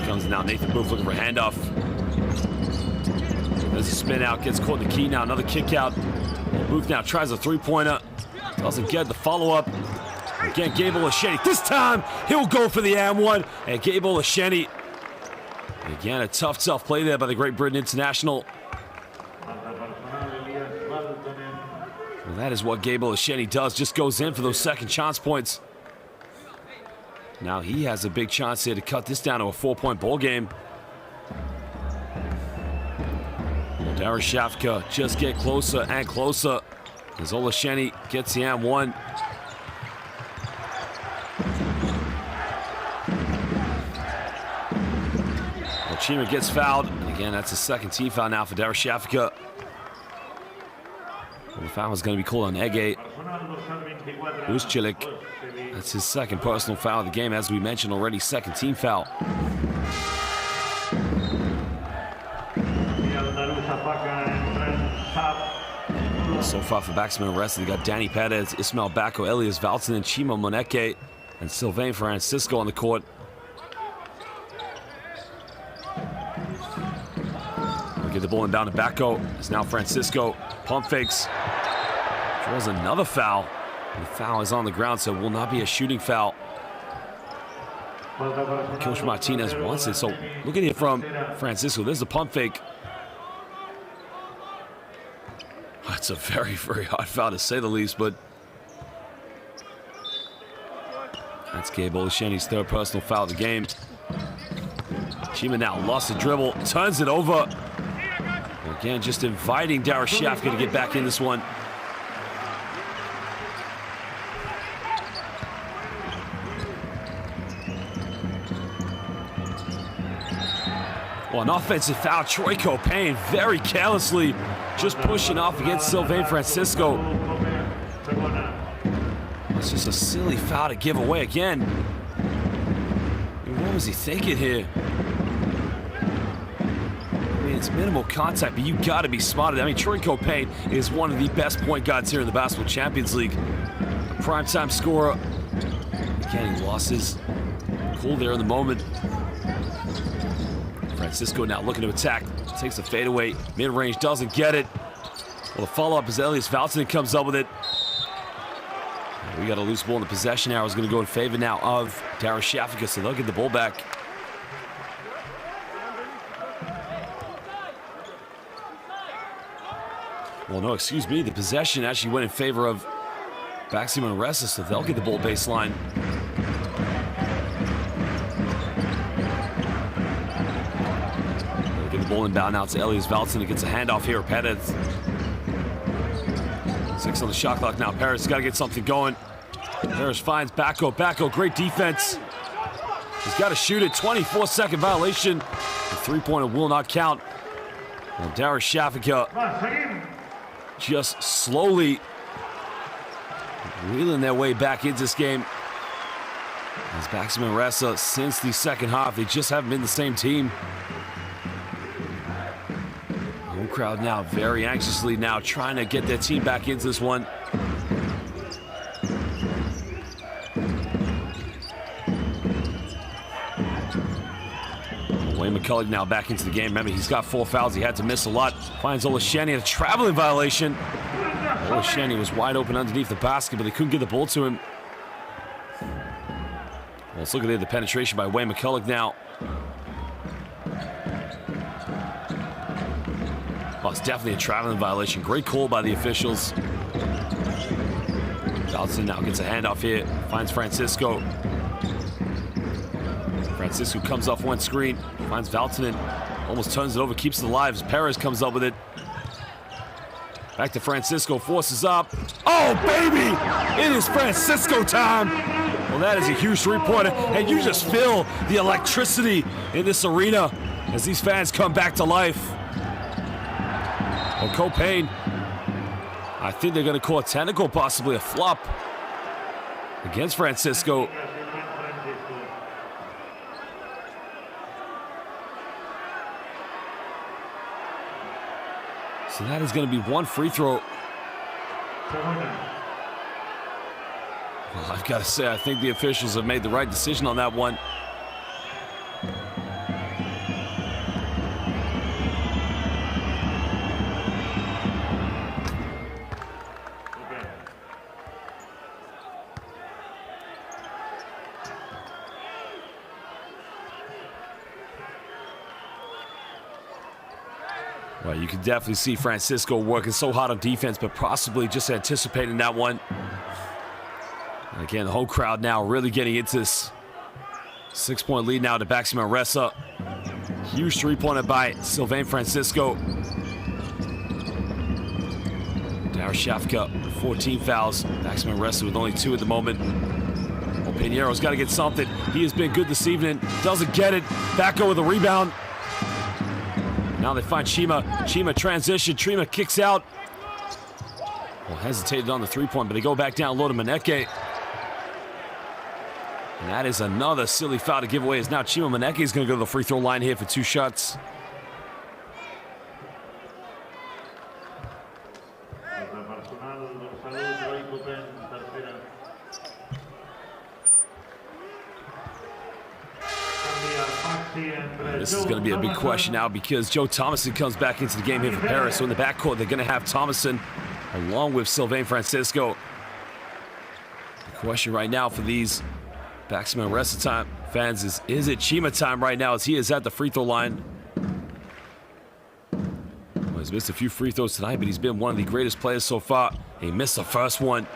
Speaker 1: comes now Nathan Booth looking for a handoff. There's a spin out, gets caught in the key now, another kick out. Booth now tries a 3-pointer, doesn't get the follow-up. Again, Gabriel Eshedi. This time, he'll go for the and one. And Gabriel Eshedi. Again, a tough play there by the Great Britain International. Well, that is what Gabriel Eshedi does. Just goes in for those second chance points. Now he has a big chance here to cut this down to a 4-point ball game. Darüssafaka just get closer and closer. As Eshedi gets the and one. Chima gets fouled. And again, that's the second team foul now for Darüssafaka. Well, the foul is going to be called on Ege. Uscilik. That's his second personal foul of the game, as we mentioned already, second team foul. So far for BAXI Manresa, they got Danny Perez, Ismail Bako, Elias Valtonen, Chima Moneke, and Sylvain Francisco on the court. We'll get the ball inbound to Bako. It's now Francisco. Pump fakes. Draws another foul. The foul is on the ground, so it will not be a shooting foul. Coach Martinez wants it, so look at it from Francisco. There's the pump fake. That's a very, very hard foul to say the least, but that's Gabe Olasheni's third personal foul of the game. Chima now lost the dribble, turns it over. Again, just inviting Darüssafaka to get back in this one. Well, an offensive foul. Troy Copain very carelessly just pushing off against Sylvain Francisco. It's just a silly foul to give away again. I mean, what was he thinking here? I mean, it's minimal contact, but you got to be smarter. I mean, Troy Copain is one of the best point guards here in the Basketball Champions League. A primetime scorer. Again, he lost his cool there in the moment. Francisco now looking to attack. Takes the fadeaway. Mid-range, doesn't get it. Well, the follow-up is Elias Valtonen comes up with it. We got a loose ball in the possession arrow. Is going to go in favor now of Darüssafaka, so they'll get the ball back. Well, no, excuse me. The possession actually went in favor of BAXI Manresa, so they'll get the ball baseline. They'll get the ball inbound now to Elias Valtonen. It gets a handoff here. Perez. 6 on the shot clock now. Perez got to get something going. Perez finds Bako. Bako, great defense. He's got to shoot it. 24-second violation. The three-pointer will not count. Well, Darüssafaka just slowly wheeling their way back into this game. As BAXI Manresa, since the second half, they just haven't been the same team. Home crowd now very anxiously now trying to get their team back into this one. Wayne McCulloch now back into the game. Remember, he's got 4 fouls. He had to miss a lot. Finds Olasheni, a traveling violation. Olasheni was wide open underneath the basket, but they couldn't get the ball to him. Well, let's look at the penetration by Wayne McCulloch now. Oh, it's definitely a traveling violation. Great call by the officials. Valtonen now gets a handoff here. Finds Francisco. Francisco comes off one screen. Finds Valtonen. Almost turns it over. Keeps it alive as Perez comes up with it. Back to Francisco. Forces up. Oh, baby! It is Francisco time! Well, that is a huge three-pointer. And you just feel the electricity in this arena as these fans come back to life. Well, Copain, I think they're going to call a technical, possibly a flop against Francisco. So that is going to be one free throw. Well, I've got to say, I think the officials have made the right decision on that one. Well, you can definitely see Francisco working so hard on defense, but possibly just anticipating that one. And again, the whole crowd now really getting into this. 6-point lead now to BAXI Manresa. Huge three-pointer by Sylvain Francisco. Darüssafaka, 14 fouls. BAXI Manresa with only 2 at the moment. Well, Pinheiro's got to get something. He has been good this evening. Doesn't get it. Bako with a rebound. Now they find Chima. Chima transition. Chima kicks out. Well, hesitated on the three-point, but they go back down low to Moneke. And that is another silly foul to give away, as now Chima Maneke is going to go to the free throw line here for 2 shots. This is going to be a big question now, because Joe Thomason comes back into the game here for Paris. So in the backcourt, they're going to have Thomason along with Sylvain Francisco. The question right now for these BAXI Manresa fans is it Chima time right now, as he is at the free throw line? Well, he's missed a few free throws tonight, but he's been one of the greatest players so far. He missed the first one.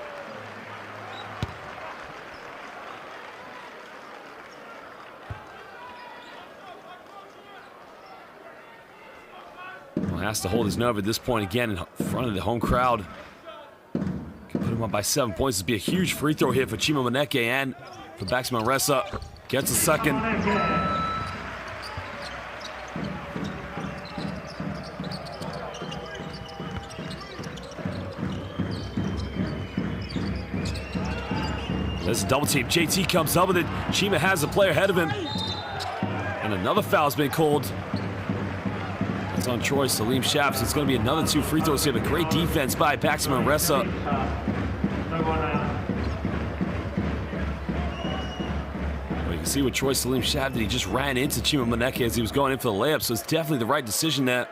Speaker 1: Has to hold his nerve at this point again in front of the home crowd. Can put him up by 7 points. This would be a huge free throw here for Chima Maneke and for BAXI Manresa. Gets a second. There's a double team. JT comes up with it. Chima has a player ahead of him. And another foul's been called. It's on Troy Salim Shaps. It's going to be another 2 free throws here, but great defense by BAXI Manresa. Well, you can see with Troy Salim Shaps that he just ran into Chima Maneke as he was going in for the layup, so it's definitely the right decision there.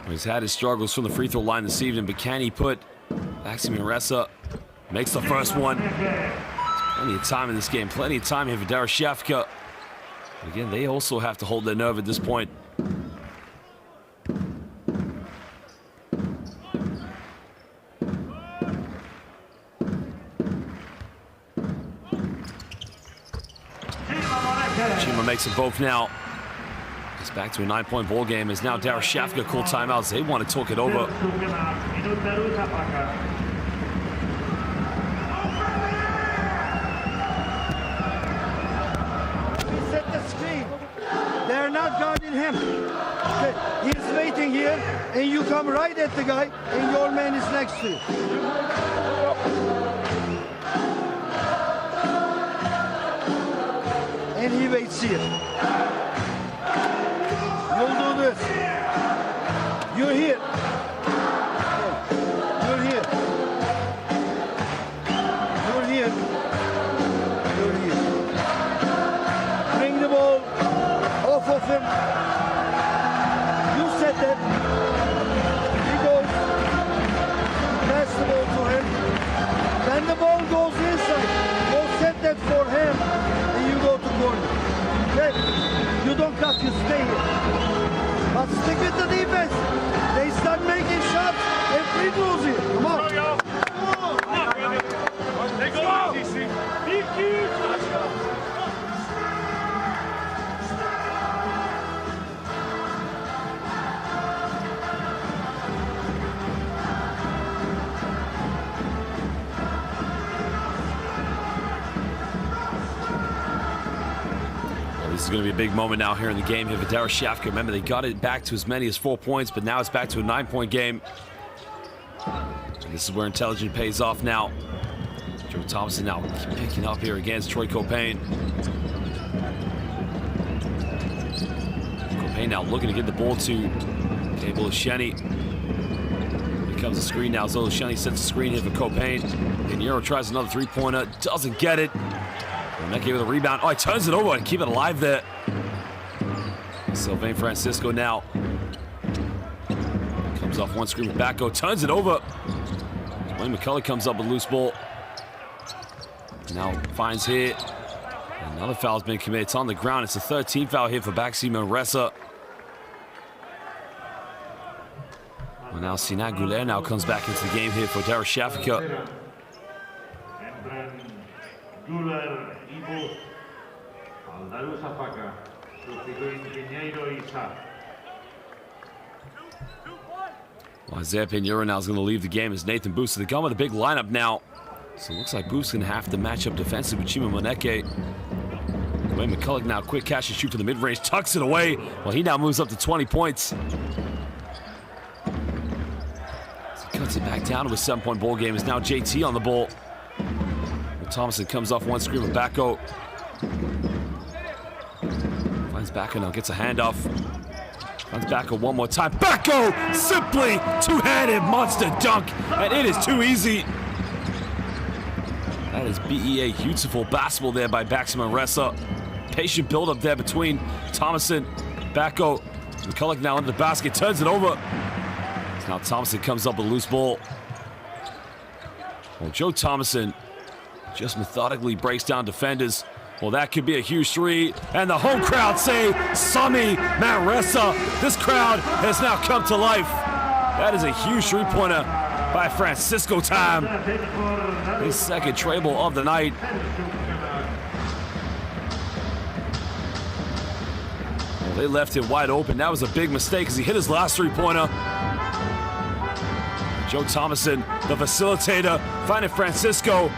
Speaker 1: He's had his struggles from the free throw line this evening, but can he put BAXI Manresa? Makes the first one. Plenty of time in this game. Plenty of time here for Darüssafaka. Again, they also have to hold their nerve at this point. Chima makes them both now. It's back to a 9-point ball game as now Darüssafaka called timeouts. They want to talk it over.
Speaker 6: They're not guarding him. He's waiting here, and you come right at the guy, and your man is next to you. And he waits here. You'll do this. You're here. You're here. You're here. You're here. Bring the ball off of him. You set that. He goes. Pass the ball to him. Then the ball goes inside. Go set that for him. And you go to corner. Okay? You don't cut, you stay here. But stick with the defense. They start making shots and free throws here. Come on.
Speaker 2: Let's go. Big huge.
Speaker 1: This is going to be a big moment now here in the game here for Darüssafaka. Remember, they got it back to as many as 4 points, but now it's back to a 9-point game. And this is where intelligence pays off now. Joe Thompson now picking up here against Troy Copain. Copain now looking to get the ball to Cable Osheni. Here comes the screen now. Osheni sets the screen here for Copain. Pinheiro tries another 3-pointer, doesn't get it. Maneke with a rebound. Oh, he turns it over and keep it alive there. Sylvain Francisco now comes off one screen with Backo, turns it over. Wayne McCullough comes up with loose ball. Now finds here. Another foul has been committed. It's on the ground. It's a 13th foul here for BAXI Manresa. Well, now Sinan Goulet now comes back into the game here for Darüssafaka.
Speaker 2: Guler Ibu Darüssafaka sustituyendo Pinheiro y Sa.
Speaker 1: Well, Isaiah Pinheiro now is going to leave the game as Nathan Booth. So they come with a big lineup now. So it looks like Booth's going to have to match up defensively with Chima Maneke. Wayne McCullough now quick catch and shoot for the mid-range, tucks it away. Well, he now moves up to 20 points. Cuts it back down to a 7-point ball game. Is now JT on the ball. Thomason comes off one screen with Backo. Finds Backo now, gets a handoff. Finds Backo one more time. Backo! Simply two-handed monster dunk, and it is too easy. That is BEA beautiful basketball there by BAXI Manresa. Patient build-up there between Thomason, Backo. McCulloch now under the basket, turns it over. So now Thomason comes up with a loose ball. Well, Joe Thomason just methodically breaks down defenders. Well, that could be a huge three. And the home crowd say, Sami Manresa. This crowd has now come to life. That is a huge three-pointer by Francisco Time. His second treble of the night. Well, they left him wide open. That was a big mistake because he hit his last three-pointer. Joe Thomason, the facilitator, finding Francisco.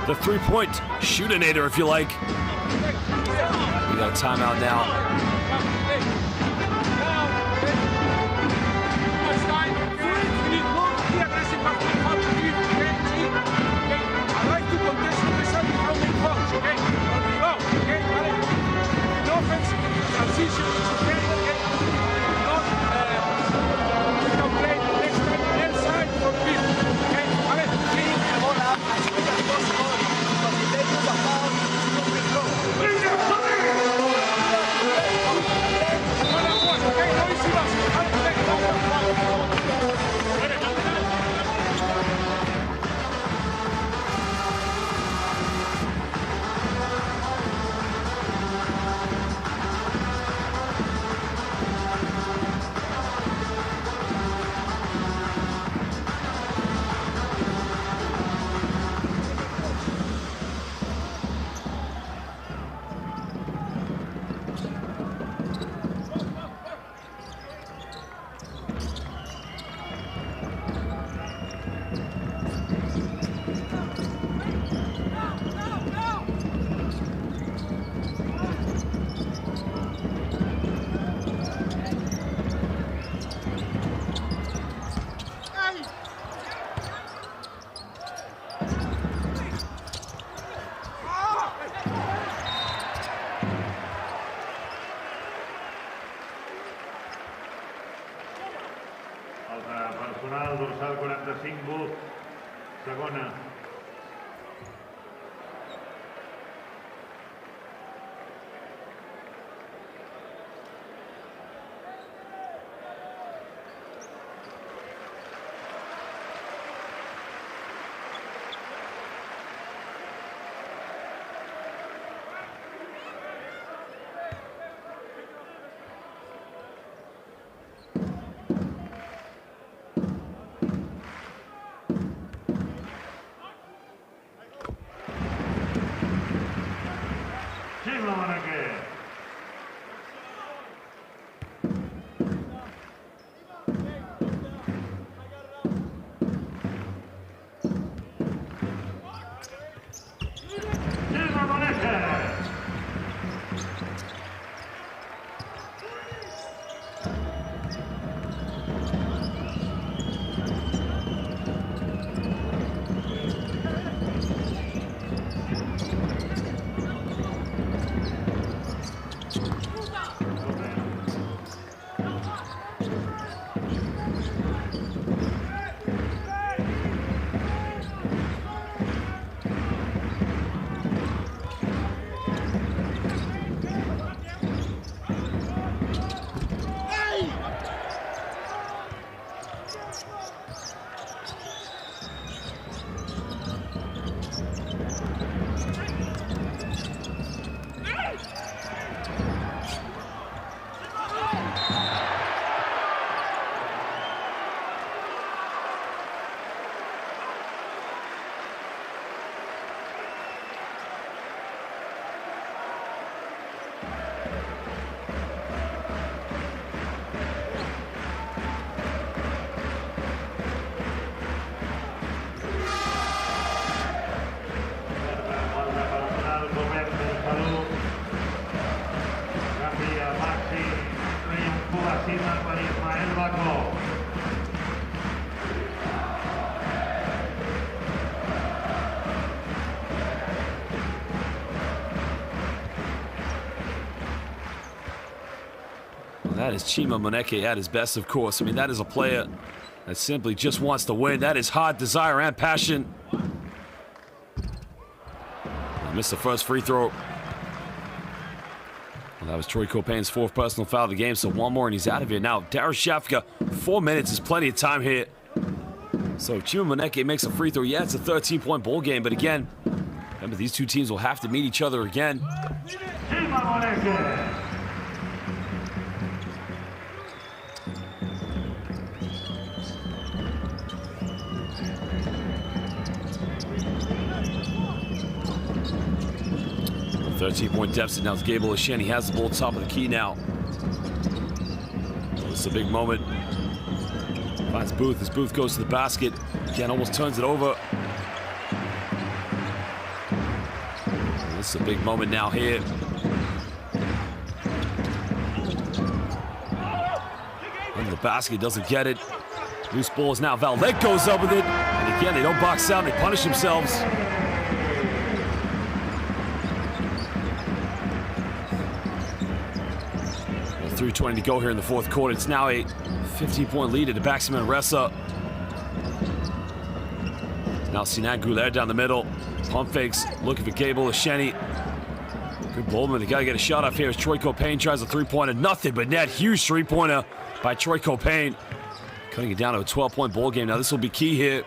Speaker 1: The three-point shootinator, if you like. We got a timeout now.
Speaker 2: personal, dorsal 45, Buc, segona.
Speaker 1: That is Chima Moneke at his best, of course. I mean, that is a player that simply just wants to win. That is heart, desire, and passion. I missed the first free throw. Well, that was Troy Copain's 4th personal foul of the game, so one more and he's out of here. Now, Darüssafaka, 4 minutes is plenty of time here. So if Chima Moneke makes a free throw, yeah, it's a 13-point ball game, but again, remember, these two teams will have to meet each other again.
Speaker 2: Chima Moneke.
Speaker 1: A 13-point deficit now. It's Gabriel Osheni. He has the ball top of the key now. This is a big moment. Finds Booth as Booth goes to the basket. Again, almost turns it over. This is a big moment now here. Under the basket, doesn't get it. Loose ball is now. Valette goes up with it. And again, they don't box out. They punish themselves. 3:20 to go here in the 4th quarter. It's now a 15-point lead at the BAXI Manresa. Now Sinan Gouler down the middle. Pump fakes, looking for Gabriel Osheni. Good ball, man. They got to get a shot off here as Troy Copain tries a 3-pointer. Nothing but net. Huge 3-pointer by Troy Copain. Cutting it down to a 12-point ball game. Now this will be key here.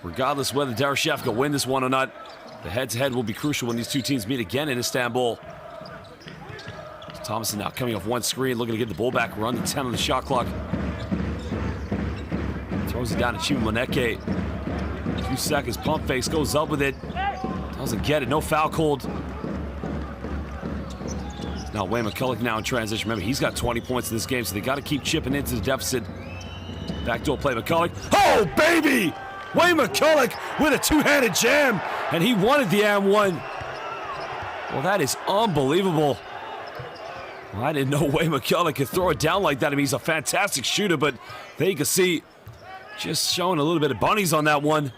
Speaker 1: Regardless whether Darüssafaka win this one or not, the head-to-head will be crucial when these two teams meet again in Istanbul. Thomason now coming off one screen, looking to get the ball back. We're under 10 on the shot clock. Throws it down to Chima Moneke. 2 seconds, pump fakes, goes up with it. Doesn't get it, no foul called. Now Wayne McCulloch now in transition. Remember, he's got 20 points in this game, so they got to keep chipping into the deficit. Backdoor play, McCulloch. Oh, baby! Wayne McCulloch with a 2-handed jam, and he wanted the and-one. Well, that is unbelievable. Well, I didn't know Wayne McCulloch could throw it down like that. I mean, he's a fantastic shooter, but there you can see just showing a little bit of bunnies on that one.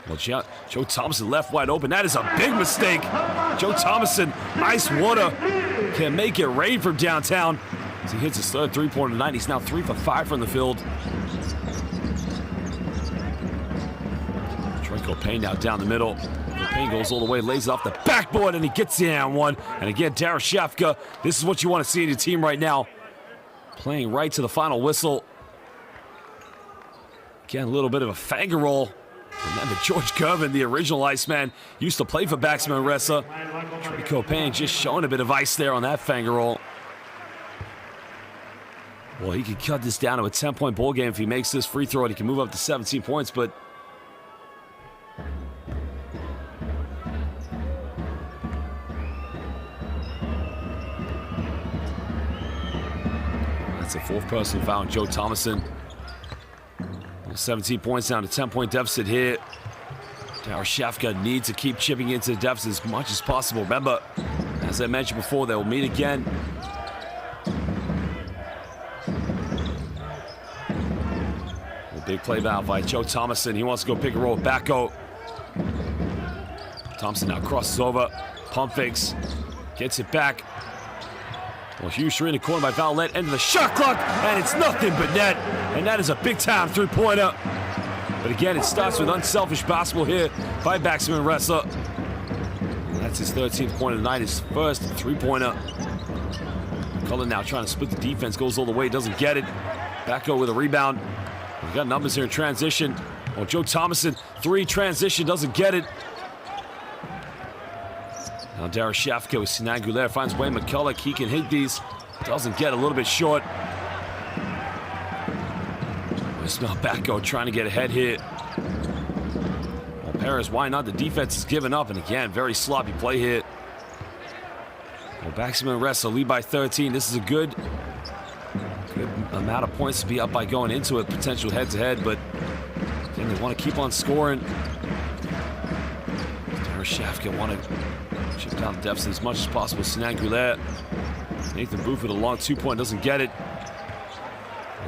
Speaker 1: Well, Joe Thomason left wide open. That is a big mistake. Joe Thomason, ice water, can make it rain from downtown. As he hits his 3rd 3-pointer tonight. He's now 3 for 5 from the field. Troy Copain now down the middle. Copain goes all the way, lays it off the backboard, and he gets the and one. And again, Darüssafaka, this is what you want to see in your team right now. Playing right to the final whistle. Again, a little bit of a finger roll. Remember, George Gervin, the original Iceman, used to play for BAXI Manresa. Troy Copain just showing a bit of ice there on that finger roll. Well, he could cut this down to a 10-point ball game if he makes this free throw, and he can move up to 17 points, but that's a 4th personal foul on Joe Thomason. 17 points down to 10-point deficit here. Darüssafaka needs to keep chipping into the deficit as much as possible. Remember, as I mentioned before, they will meet again. A big play out by Joe Thomason. He wants to go pick and roll with Backo. Thompson now crosses over, pump fakes, gets it back. Well, huge three in the corner by Valette, end of the shot clock, and it's nothing but net. And that is a big-time 3-pointer. But again, it starts with unselfish basketball here by BAXI Manresa. That's his 13th point of the night, his first 3-pointer. Cullen now trying to split the defense, goes all the way, doesn't get it. Backo with a rebound. We've got numbers here in transition. Oh, Joe Thomason, 3 transition, doesn't get it. Now Darüssafaka with Sinan Gouler finds Wayne McCulloch. He can hit these. Doesn't get, a little bit short. We smell Backo trying to get ahead here. Well, Paris, why not? The defense is giving up, and again, very sloppy play here. Well, BAXI Manresa lead by 13. This is a good amount of points to be up by going into a potential head-to-head, but again, they want to keep on scoring. Darüssafaka want to chip down the deficit as much as possible. Sinan Gouler. Nathan Booth with a long 2-point, doesn't get it.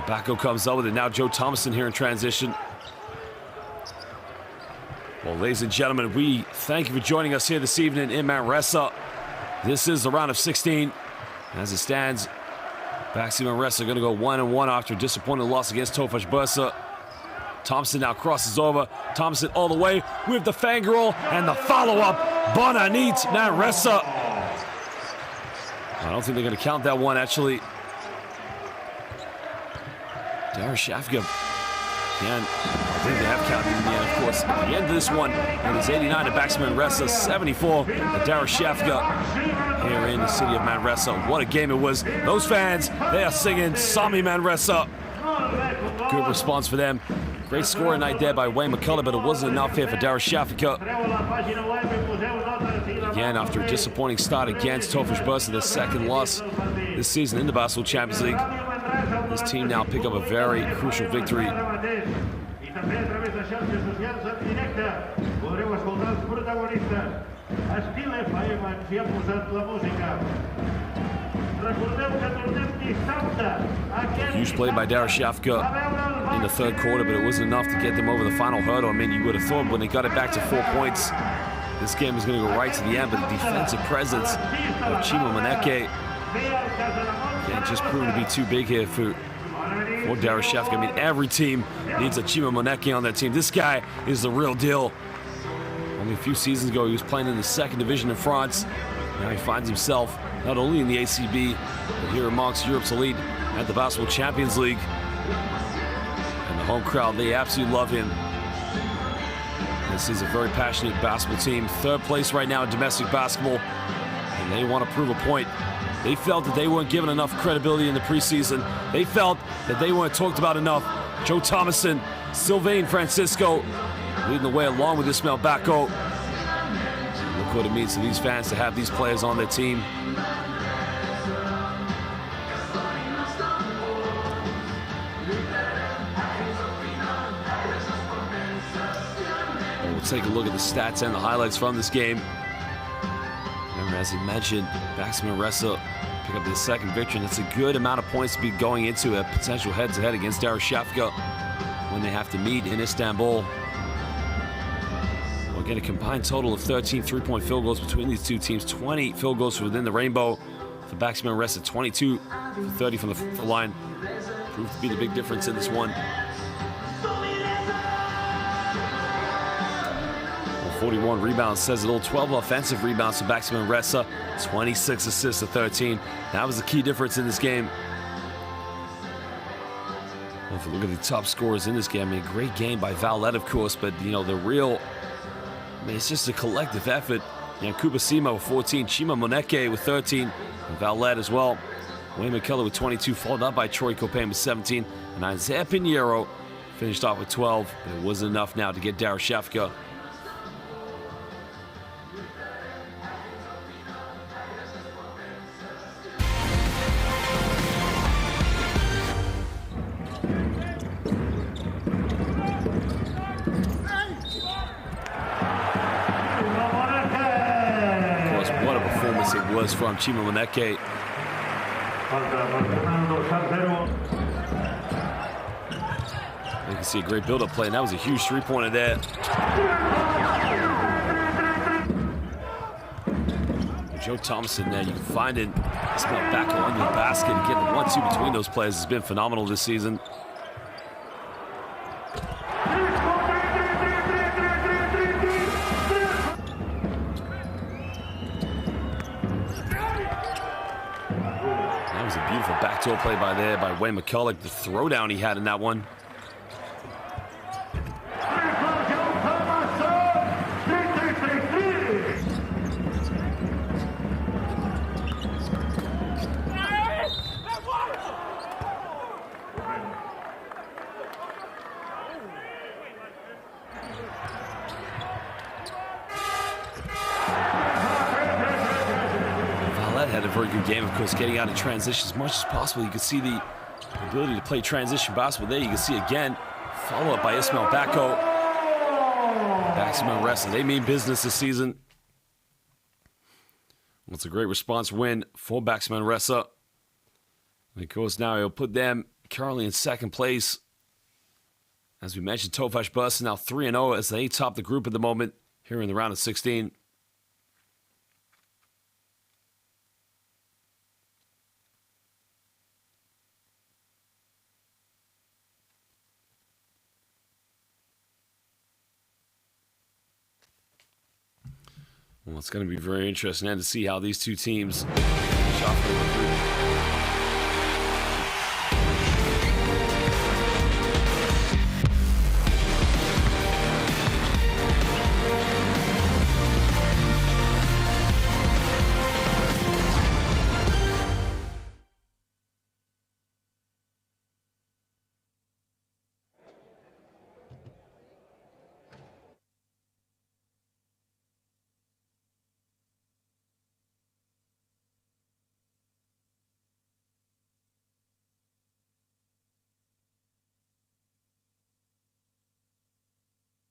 Speaker 1: Backo comes up with it. Now Joe Thomason here in transition. Well, ladies and gentlemen, we thank you for joining us here this evening in Manresa. This is the round of 16. As it stands, BAXI Manresa going to go 1-1 after a disappointing loss against Tofaş Bursa. Thompson now crosses over. Thompson all the way with the fangirl and the follow-up. Bonanit Manresa. I don't think they're going to count that one, actually. Darüssafaka. Again, I think they have counted in the end, of course. At the end of this one, it is 89 to BAXI Manresa, 74 to Darüssafaka here in the city of Manresa. What a game it was. Those fans, they are singing Sami Manresa. Good response for them. Great scoring night there by Wayne McCullough, but it wasn't enough here for Darüssafaka. Again, after a disappointing start against Tofaş Bursa, their second loss this season in the Basketball Champions League. This team now pick up a very crucial victory. Huge play by Darüssafaka in the third quarter, but it wasn't enough to get them over the final hurdle. I mean, you would have thought when they got it back to 4 points, this game was going to go right to the end, but the defensive presence of Chima Moneke just proving to be too big here for Darüssafaka. I mean, every team needs a Chima Moneke on their team. This guy is the real deal. Only a few seasons ago, he was playing in the second division in France. Now he finds himself not only in the ACB, but here amongst Europe's elite at the Basketball Champions League. And the home crowd, they absolutely love him. This is a very passionate basketball team. Third place right now in domestic basketball, and they want to prove a point. They felt that they weren't given enough credibility in the preseason. They felt that they weren't talked about enough. Joe Thomason, Sylvain Francisco leading the way along with Ismail Bako. Look what it means to these fans to have these players on their team. We'll take a look at the stats and the highlights from this game. Remember, as he mentioned, BAXI Manresa pick up the second victory, and it's a good amount of points to be going into a potential head-to-head against Darüssafaka when they have to meet in Istanbul. We'll get a combined total of 13 three-point field goals between these two teams, 20 field goals within the rainbow. For BAXI Manresa, 22 for 30 from the free line. Proved to be the big difference in this one. 41 rebounds says it all. 12 offensive rebounds for BAXI Manresa, 26 assists to 13. That was the key difference in this game. Well, if you look at the top scorers in this game, I mean, great game by Valette, of course, but you know, the real, I mean, it's just a collective effort. Yankuba Sima with 14, Chima Moneke with 13, and Valette as well. Wayne McCullough with 22, followed up by Troy Copain with 17, and Isaiah Pinheiro finished off with 12, but it wasn't enough now to get Darüssafaka. It was from Chima Moneke. You can see a great build-up play, and that was a huge three-pointer there. Joe Thomason there, you can find it. It's got back on the basket and get the 1-2 between those players has been phenomenal this season. That was a beautiful backdoor play by Wayne McCullough. The throwdown he had in that one. Had a very good game, of course, getting out of transition as much as possible. You can see the ability to play transition basketball there. You can see again, follow up by Ismail Bako. BAXI Manresa, they mean business this season. Well, it's a great response win for BAXI Manresa. And of course, now it'll put them currently in second place. As we mentioned, Tofaş Bursa now 3-0 as they top the group at the moment here in the round of 16. Well, it's going to be very interesting and to see how these two teams finish off the group